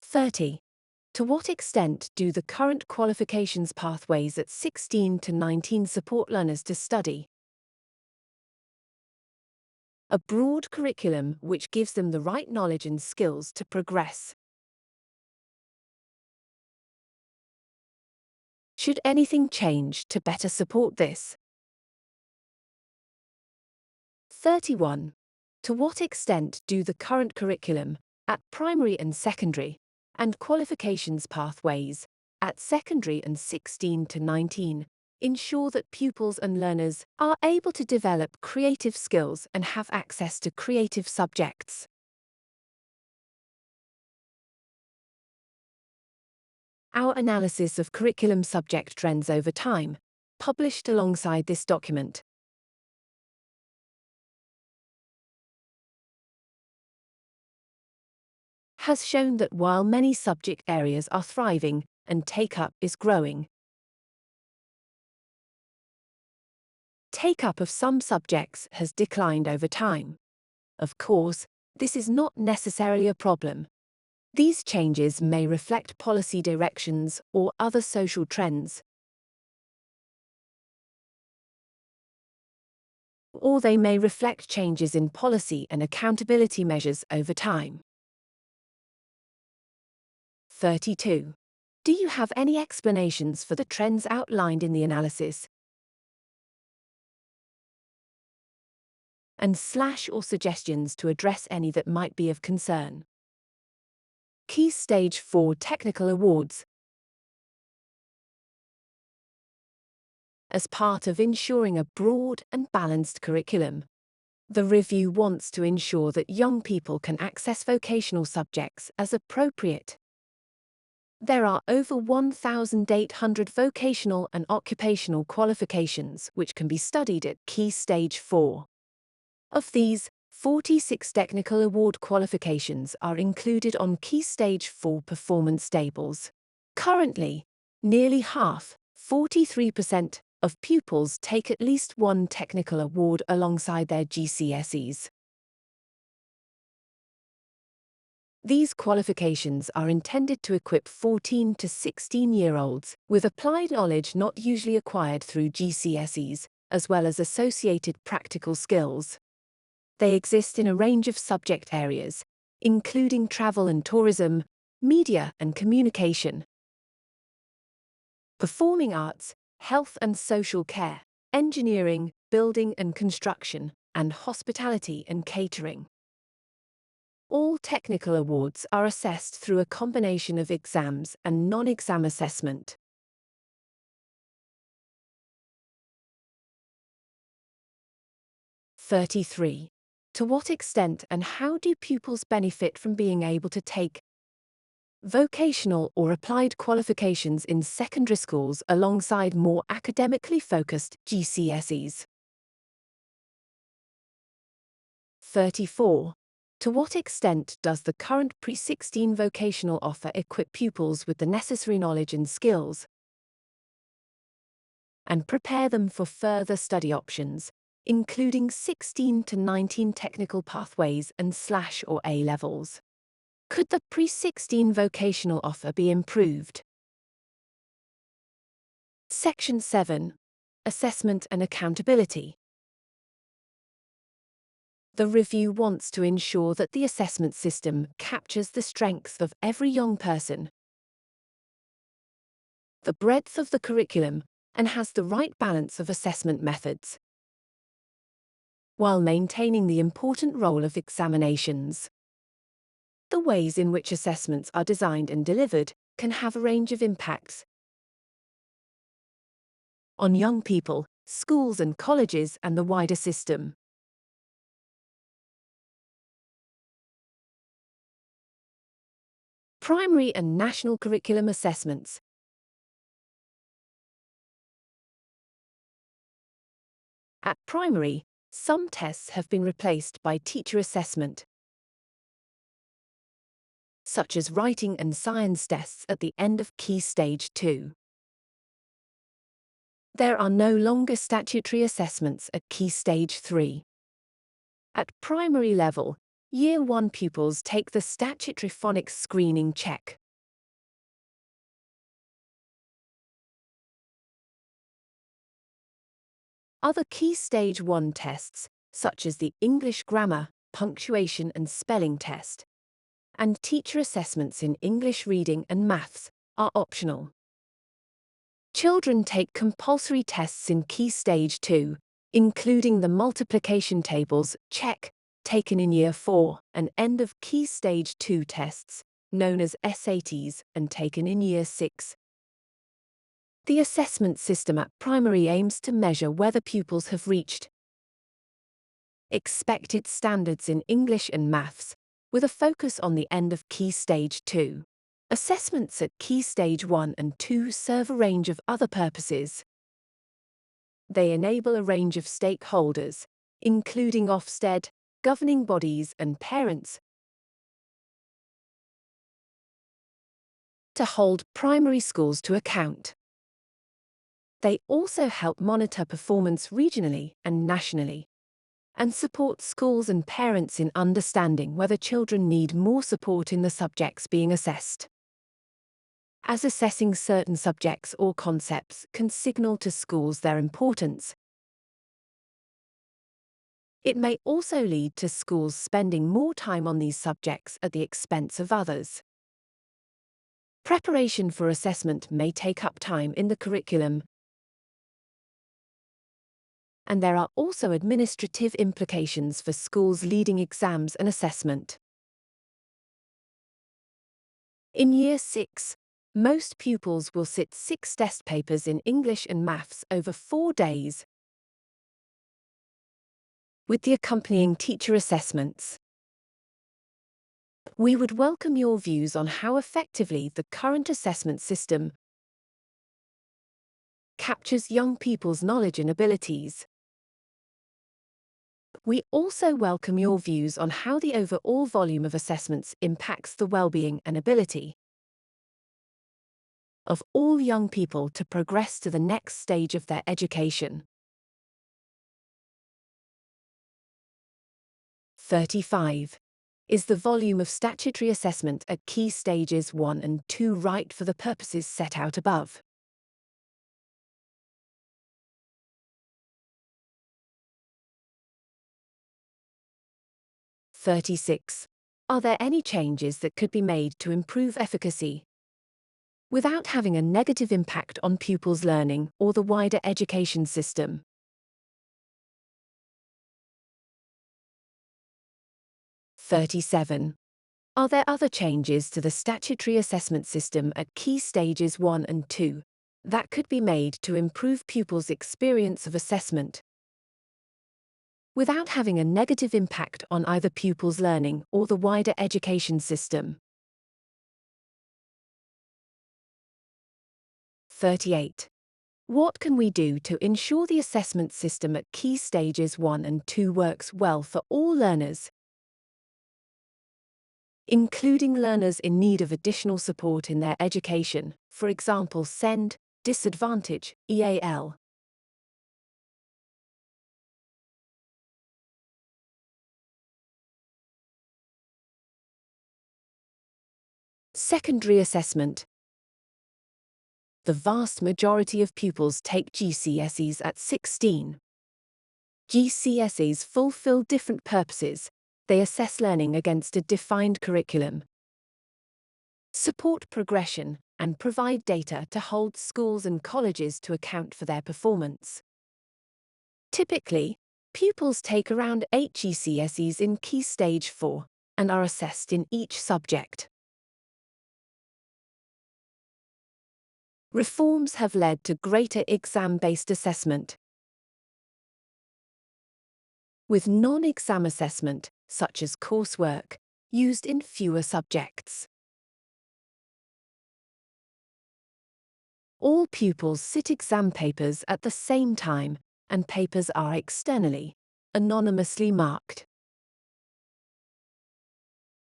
30. To what extent do the current qualifications pathways at 16 to 19 support learners to study a broad curriculum which gives them the right knowledge and skills to progress? Should anything change to better support this? 31. To what extent do the current curriculum at primary and secondary and qualifications pathways at secondary and 16 to 19 ensure that pupils and learners are able to develop creative skills and have access to creative subjects? Our analysis of curriculum subject trends over time, published alongside this document, has shown that while many subject areas are thriving and take-up is growing, Take-up of some subjects has declined over time. Of course, this is not necessarily a problem. These changes may reflect policy directions or other social trends, or they may reflect changes in policy and accountability measures over time. 32. Do you have any explanations for the trends outlined in the analysis? And slash or suggestions to address any that might be of concern. Key Stage 4 Technical Awards. As part of ensuring a broad and balanced curriculum, the review wants to ensure that young people can access vocational subjects as appropriate. There are over 1,800 vocational and occupational qualifications which can be studied at Key Stage 4. Of these, 46 technical award qualifications are included on Key Stage 4 performance tables. Currently, nearly half, 43%, of pupils take at least one technical award alongside their GCSEs. These qualifications are intended to equip 14 to 16-year-olds with applied knowledge not usually acquired through GCSEs, as well as associated practical skills. They exist in a range of subject areas, including travel and tourism, media and communication, performing arts, health and social care, engineering, building and construction, and hospitality and catering. All technical awards are assessed through a combination of exams and non-exam assessment. (33) To what extent and how do pupils benefit from being able to take vocational or applied qualifications in secondary schools alongside more academically focused GCSEs? 34. To what extent does the current pre-16 vocational offer equip pupils with the necessary knowledge and skills and prepare them for further study options, including 16 to 19 technical pathways and / or A levels? Could the pre-16 vocational offer be improved? Section 7. Assessment and Accountability. The review wants to ensure that the assessment system captures the strengths of every young person, the breadth of the curriculum, and has the right balance of assessment methods, while maintaining the important role of examinations. The ways in which assessments are designed and delivered can have a range of impacts on young people, schools and colleges, and the wider system. Primary and national curriculum assessments. At primary, some tests have been replaced by teacher assessment, such as writing and science tests at the end of Key Stage 2. There are no longer statutory assessments at Key Stage 3. At primary level, Year 1 pupils take the statutory phonics screening check. Other Key Stage 1 tests, such as the English grammar, punctuation and spelling test, and teacher assessments in English reading and maths, are optional. Children take compulsory tests in Key Stage 2, including the multiplication tables check, taken in Year 4, and end of Key Stage 2 tests, known as SATs, and taken in Year 6. The assessment system at primary aims to measure whether pupils have reached expected standards in English and maths, with a focus on the end of Key Stage 2. Assessments at Key Stage 1 and 2 serve a range of other purposes. They enable a range of stakeholders, including Ofsted, governing bodies and parents, to hold primary schools to account. They also help monitor performance regionally and nationally, and support schools and parents in understanding whether children need more support in the subjects being assessed. As assessing certain subjects or concepts can signal to schools their importance, it may also lead to schools spending more time on these subjects at the expense of others. Preparation for assessment may take up time in the curriculum, and there are also administrative implications for schools leading exams and assessment. In Year 6, most pupils will sit 6 test papers in English and Maths over 4 days, with the accompanying teacher assessments. We would welcome your views on how effectively the current assessment system captures young people's knowledge and abilities. We also welcome your views on how the overall volume of assessments impacts the well-being and ability of all young people to progress to the next stage of their education. 35. Is the volume of statutory assessment at key stages 1 and 2 right for the purposes set out above? (36) Are there any changes that could be made to improve efficacy without having a negative impact on pupils' learning or the wider education system? 37. Are there other changes to the statutory assessment system at key stages 1 and 2 that could be made to improve pupils' experience of assessment without having a negative impact on either pupils' learning or the wider education system? 38. What can we do to ensure the assessment system at key stages 1 and 2 works well for all learners, including learners in need of additional support in their education, for example SEND, disadvantage, EAL? Secondary assessment. The vast majority of pupils take GCSEs at 16. GCSEs fulfill different purposes. They assess learning against a defined curriculum, support progression, and provide data to hold schools and colleges to account for their performance. Typically, pupils take around 8 GCSEs in Key Stage 4 and are assessed in each subject. Reforms have led to greater exam-based assessment, with non-exam assessment, such as coursework, used in fewer subjects. All pupils sit exam papers at the same time, and papers are externally, anonymously marked.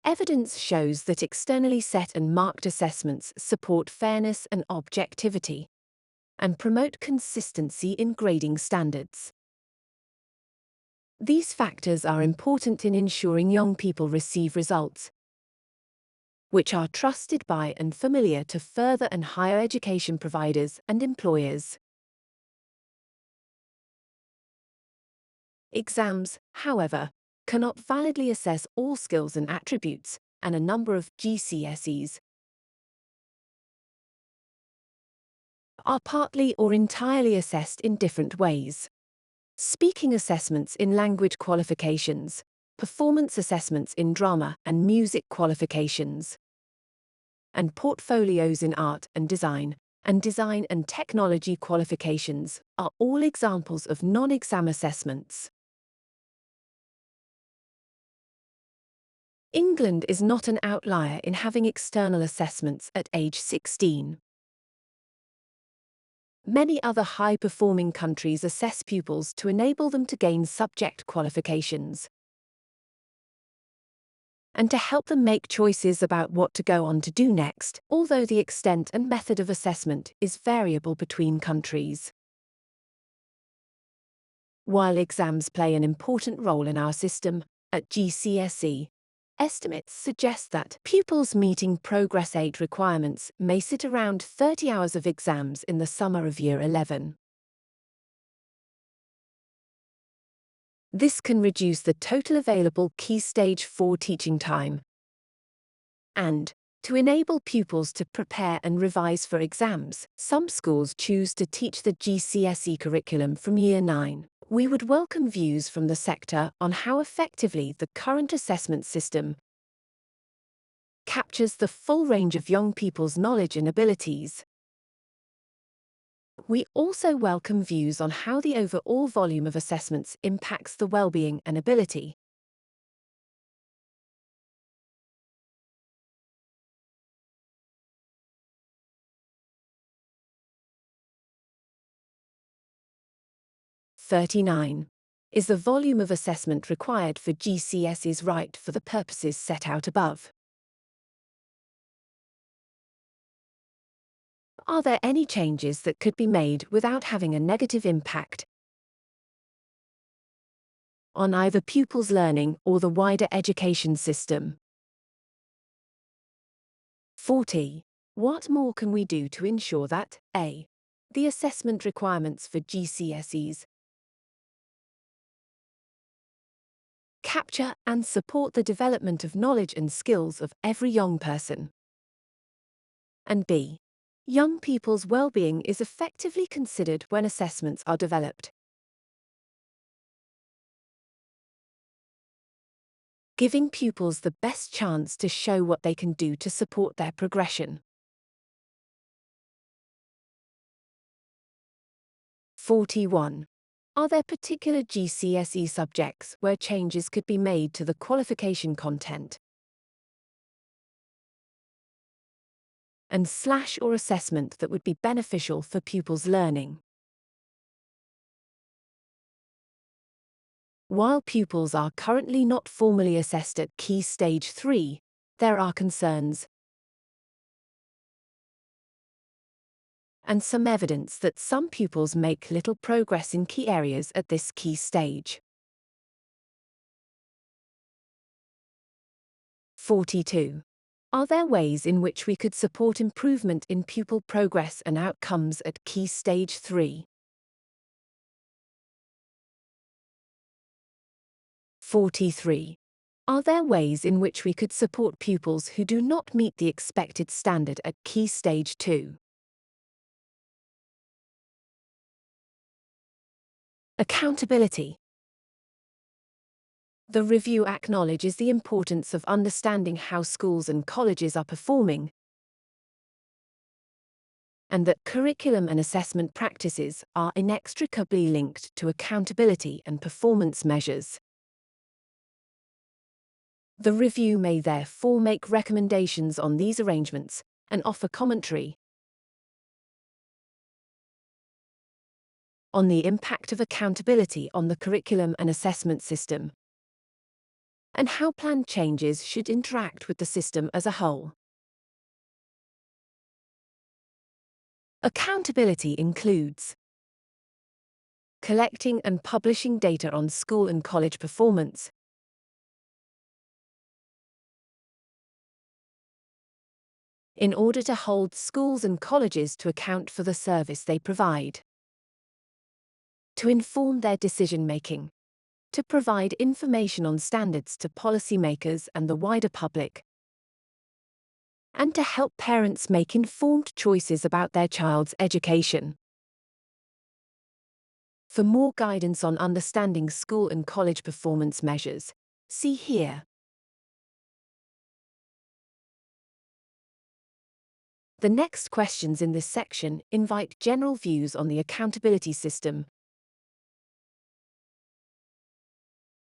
Evidence shows that externally set and marked assessments support fairness and objectivity, and promote consistency in grading standards. These factors are important in ensuring young people receive results which are trusted by and familiar to further and higher education providers and employers. Exams, however, cannot validly assess all skills and attributes, and a number of GCSEs are partly or entirely assessed in different ways. Speaking assessments in language qualifications, performance assessments in drama and music qualifications, and portfolios in art and design and technology qualifications are all examples of non-exam assessments. England is not an outlier in having external assessments at age 16. Many other high-performing countries assess pupils to enable them to gain subject qualifications and to help them make choices about what to go on to do next, although the extent and method of assessment is variable between countries. While exams play an important role in our system, at GCSE, estimates suggest that pupils meeting Progress 8 requirements may sit around 30 hours of exams in the summer of Year 11. This can reduce the total available Key Stage 4 teaching time. And, to enable pupils to prepare and revise for exams, some schools choose to teach the GCSE curriculum from Year 9. We would welcome views from the sector on how effectively the current assessment system captures the full range of young people's knowledge and abilities. We also welcome views on how the overall volume of assessments impacts the well-being and ability. (39) is the volume of assessment required for GCSEs right for the purposes set out above. Are there any changes that could be made without having a negative impact on either pupils' learning or the wider education system? 40. What more can we do to ensure that a. the assessment requirements for GCSEs capture and support the development of knowledge and skills of every young person, and b. young people's well-being is effectively considered when assessments are developed, giving pupils the best chance to show what they can do to support their progression. 41. Are there particular GCSE subjects where changes could be made to the qualification content and / or assessment that would be beneficial for pupils' learning? While pupils are currently not formally assessed at Key Stage 3, there are concerns and some evidence that some pupils make little progress in key areas at this key stage. 42. Are there ways in which we could support improvement in pupil progress and outcomes at Key Stage 3? 43. Are there ways in which we could support pupils who do not meet the expected standard at Key Stage 2? Accountability. The review acknowledges the importance of understanding how schools and colleges are performing, and that curriculum and assessment practices are inextricably linked to accountability and performance measures. The review may therefore make recommendations on these arrangements and offer commentary on the impact of accountability on the curriculum and assessment system, and how planned changes should interact with the system as a whole. Accountability includes collecting and publishing data on school and college performance, in order to hold schools and colleges to account for the service they provide, to inform their decision-making, to provide information on standards to policymakers and the wider public, and to help parents make informed choices about their child's education. For more guidance on understanding school and college performance measures, see here. The next questions in this section invite general views on the accountability system,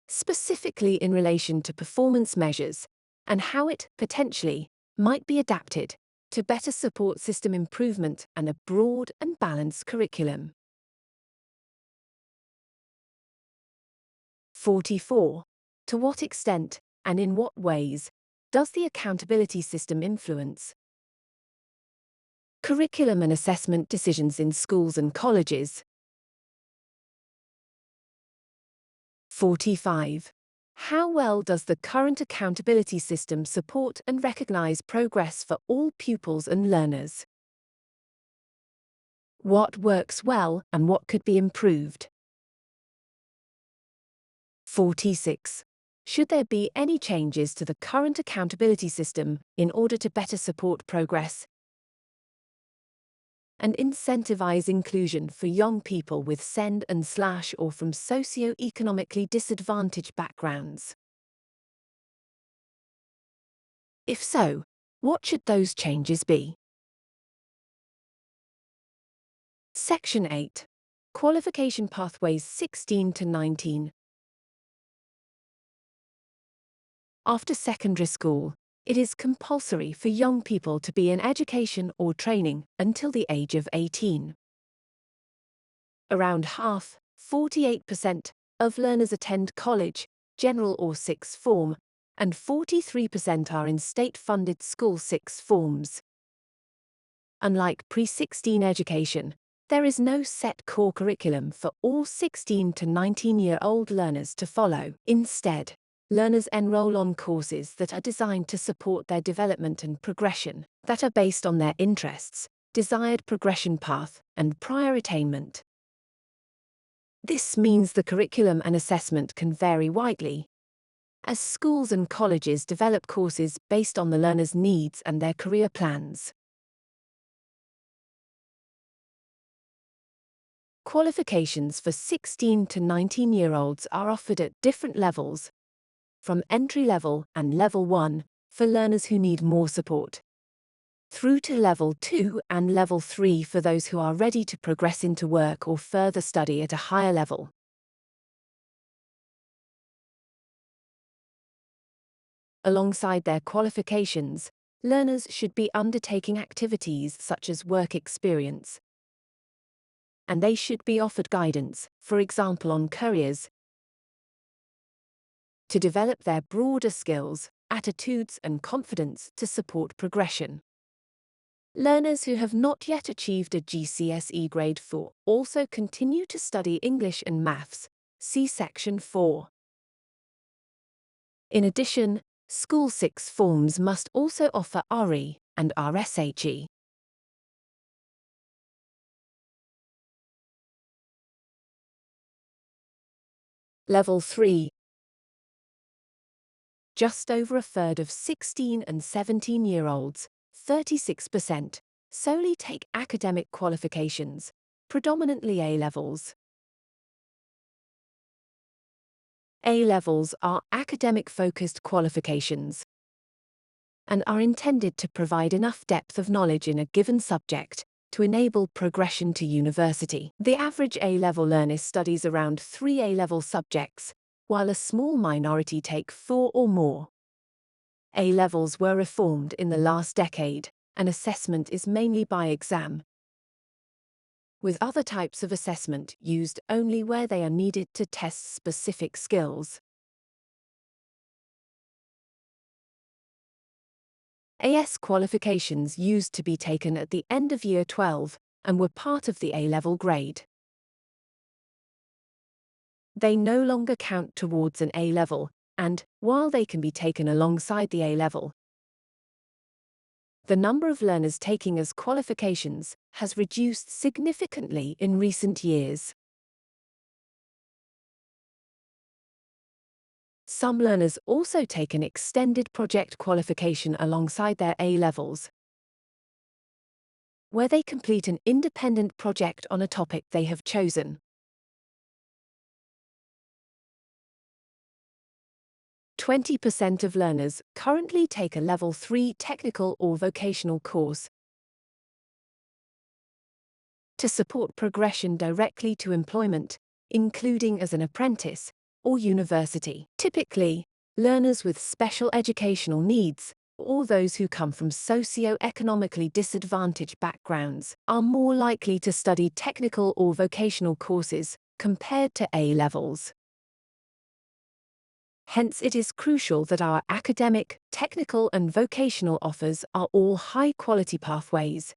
specifically in relation to performance measures, and how it, potentially, might be adapted to better support system improvement and a broad and balanced curriculum. 44. To what extent, and in what ways, does the accountability system influence curriculum and assessment decisions in schools and colleges? 45. How well does the current accountability system support and recognize progress for all pupils and learners? What works well and what could be improved? 46. Should there be any changes to the current accountability system in order to better support progress and incentivize inclusion for young people with SEND and SLASH or from socio-economically disadvantaged backgrounds? If so, what should those changes be? Section 8. Qualification Pathways 16 to 19. After secondary school, it is compulsory for young people to be in education or training until the age of 18. Around half, 48%, of learners attend college, general or sixth form, and 43% are in state-funded school sixth forms. Unlike pre-16 education, there is no set core curriculum for all 16 to 19-year-old learners to follow. Instead, learners enroll on courses that are designed to support their development and progression, that are based on their interests, desired progression path, and prior attainment. This means the curriculum and assessment can vary widely, as schools and colleges develop courses based on the learner's needs and their career plans. Qualifications for 16 to 19-year-olds are offered at different levels, from entry-level and Level 1 for learners who need more support, through to Level 2 and Level 3 for those who are ready to progress into work or further study at a higher level. Alongside their qualifications, learners should be undertaking activities such as work experience, and they should be offered guidance, for example on careers, to develop their broader skills, attitudes and confidence to support progression. Learners who have not yet achieved a GCSE grade 4 also continue to study English and Maths, see Section 4. In addition, School sixth forms must also offer RE and RSHE. Level 3. Just over a third of 16 and 17-year-olds, 36%, solely take academic qualifications, predominantly A-levels. A-levels are academic-focused qualifications and are intended to provide enough depth of knowledge in a given subject to enable progression to university. The average A-level learner studies around 3 A-level subjects, while a small minority take 4 or more. A-levels were reformed in the last decade, and assessment is mainly by exam, with other types of assessment used only where they are needed to test specific skills. AS qualifications used to be taken at the end of Year 12 and were part of the A-level grade. They no longer count towards an A-level, and, while they can be taken alongside the A-level, the number of learners taking as qualifications has reduced significantly in recent years. Some learners also take an extended project qualification alongside their A-levels, where they complete an independent project on a topic they have chosen. 20% of learners currently take a Level 3 technical or vocational course to support progression directly to employment, including as an apprentice or university. Typically, learners with special educational needs, or those who come from socio-economically disadvantaged backgrounds, are more likely to study technical or vocational courses compared to A-levels. Hence, it is crucial that our academic, technical and vocational offers are all high-quality pathways,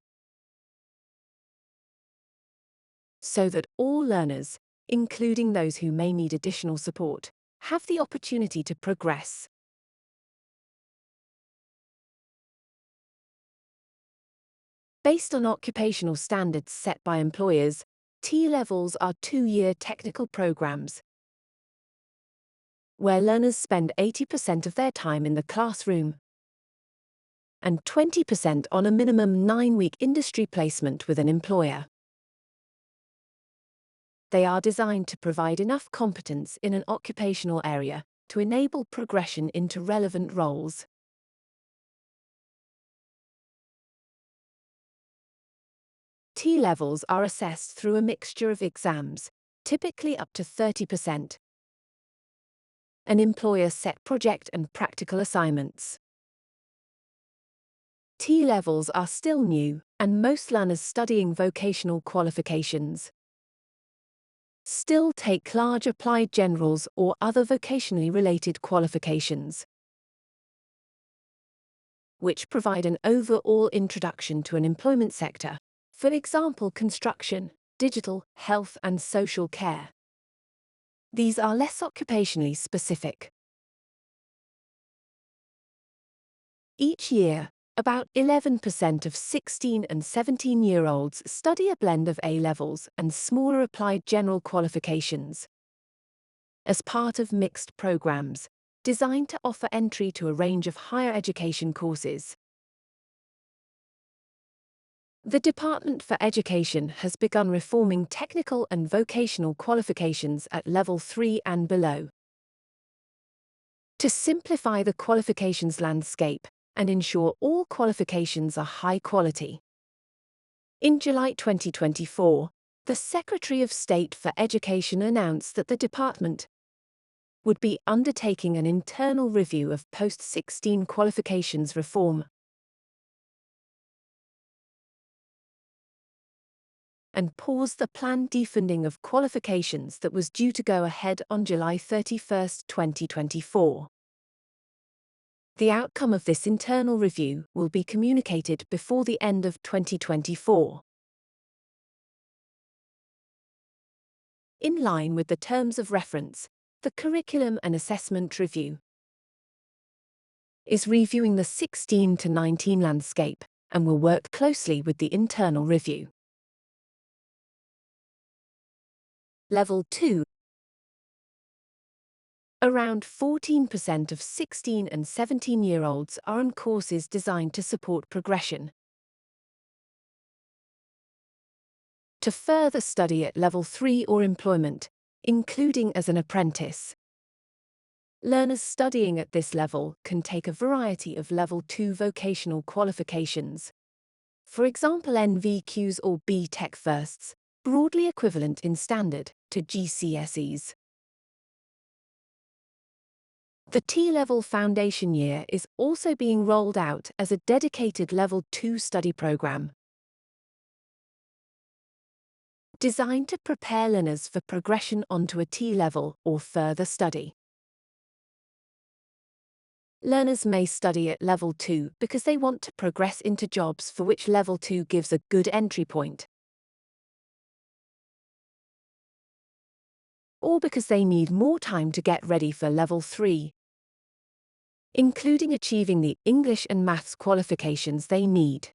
so that all learners, including those who may need additional support, have the opportunity to progress. Based on occupational standards set by employers, T-levels are 2-year technical programs where learners spend 80% of their time in the classroom and 20% on a minimum 9-week industry placement with an employer. They are designed to provide enough competence in an occupational area to enable progression into relevant roles. T-levels are assessed through a mixture of exams, typically up to 30%. An employer-set project and practical assignments. T-levels are still new, and most learners studying vocational qualifications still take large applied generals or other vocationally related qualifications, which provide an overall introduction to an employment sector, for example construction, digital, health and social care. These are less occupationally specific. Each year, about 11% of 16 and 17-year-olds study a blend of A-levels and smaller applied general qualifications as part of mixed programs designed to offer entry to a range of higher education courses. The Department for Education has begun reforming technical and vocational qualifications at Level 3 and below to simplify the qualifications landscape and ensure all qualifications are high quality. In July 2024, the Secretary of State for Education announced that the department would be undertaking an internal review of post-16 qualifications reform and pause the planned defunding of qualifications that was due to go ahead on July 31, 2024. The outcome of this internal review will be communicated before the end of 2024. In line with the terms of reference, the Curriculum and Assessment Review is reviewing the 16 to 19 landscape and will work closely with the internal review. Level 2. Around 14% of 16 and 17-year-olds are on courses designed to support progression to further study at Level 3 or employment, including as an apprentice. Learners studying at this level can take a variety of Level 2 vocational qualifications. For example, NVQs or B.Tech Firsts, broadly equivalent in standard to GCSEs. The T-Level Foundation Year is also being rolled out as a dedicated Level 2 study program, designed to prepare learners for progression onto a T-level or further study. Learners may study at Level 2 because they want to progress into jobs for which Level 2 gives a good entry point, or because they need more time to get ready for Level 3, including achieving the English and Maths qualifications they need.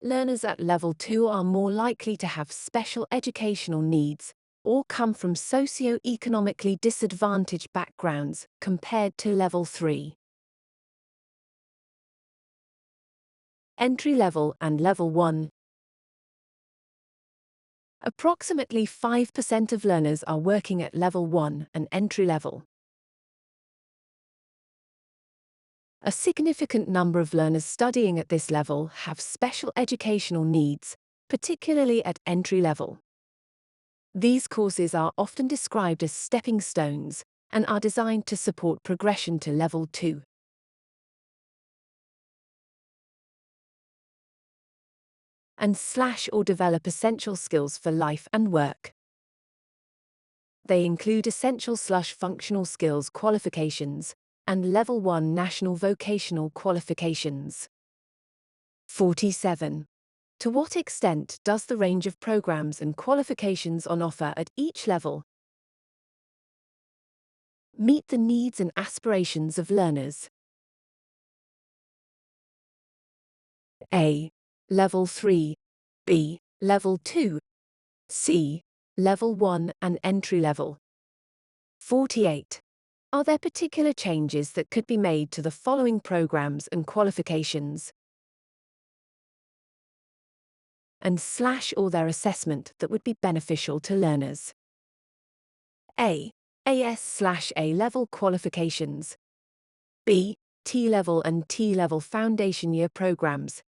Learners at Level 2 are more likely to have special educational needs or come from socio-economically disadvantaged backgrounds compared to Level 3. Entry level and Level 1. Approximately 5% of learners are working at Level 1 and entry level. A significant number of learners studying at this level have special educational needs, particularly at entry level. These courses are often described as stepping stones and are designed to support progression to Level 2. And/or develop essential skills for life and work. They include essential/functional skills qualifications and Level 1 national vocational qualifications. 47. To what extent does the range of programs and qualifications on offer at each level meet the needs and aspirations of learners? A. Level 3, B. Level 2, C. Level 1 and entry level. 48. Are there particular changes that could be made to the following programs and qualifications and / or their assessment that would be beneficial to learners? A. AS/A level qualifications. B. T-level and T-level foundation year programs.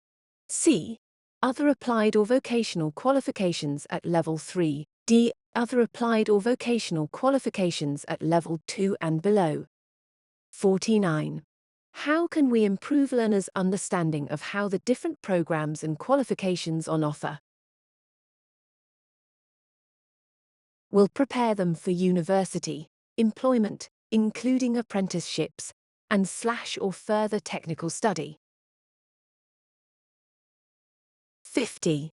C. Other applied or vocational qualifications at level 3. D. Other applied or vocational qualifications at level 2 and below. 49. How can we improve learners' understanding of how the different programs and qualifications on offer will prepare them for university, employment, including apprenticeships, and / or further technical study? 50.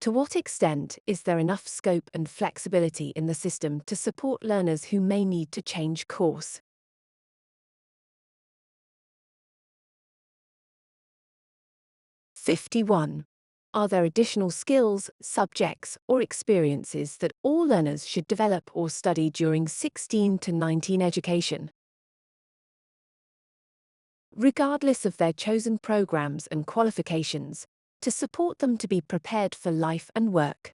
To what extent is there enough scope and flexibility in the system to support learners who may need to change course? 51. Are there additional skills, subjects, or experiences that all learners should develop or study during 16 to 19 education, regardless of their chosen programs and qualifications, to support them to be prepared for life and work?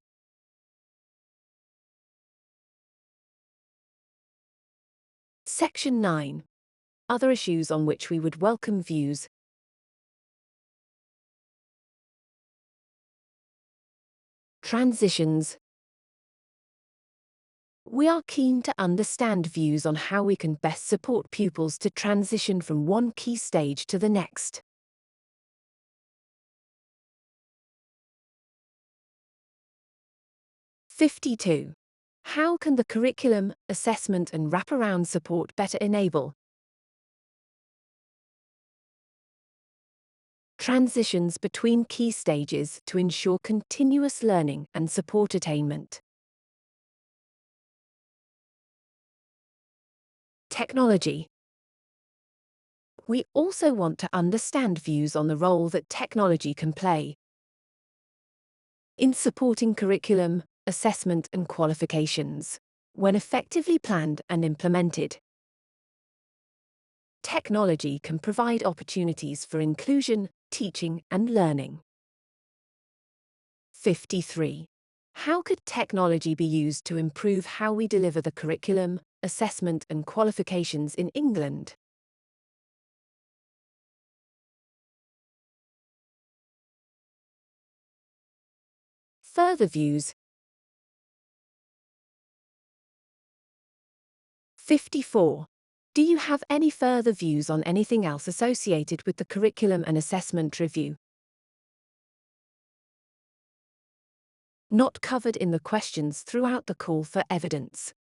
Section 9. Other issues on which we would welcome views. Transitions. We are keen to understand views on how we can best support pupils to transition from one key stage to the next. #52. How can the curriculum, assessment and wraparound support better enable transitions between key stages to ensure continuous learning and support attainment? Technology. We also want to understand views on the role that technology can play in supporting curriculum, assessment and qualifications, when effectively planned and implemented. Technology can provide opportunities for inclusion, teaching and learning. 53. How could technology be used to improve how we deliver the curriculum, assessment and qualifications in England? Further views. 54. Do you have any further views on anything else associated with the curriculum and assessment review not covered in the questions throughout the call for evidence?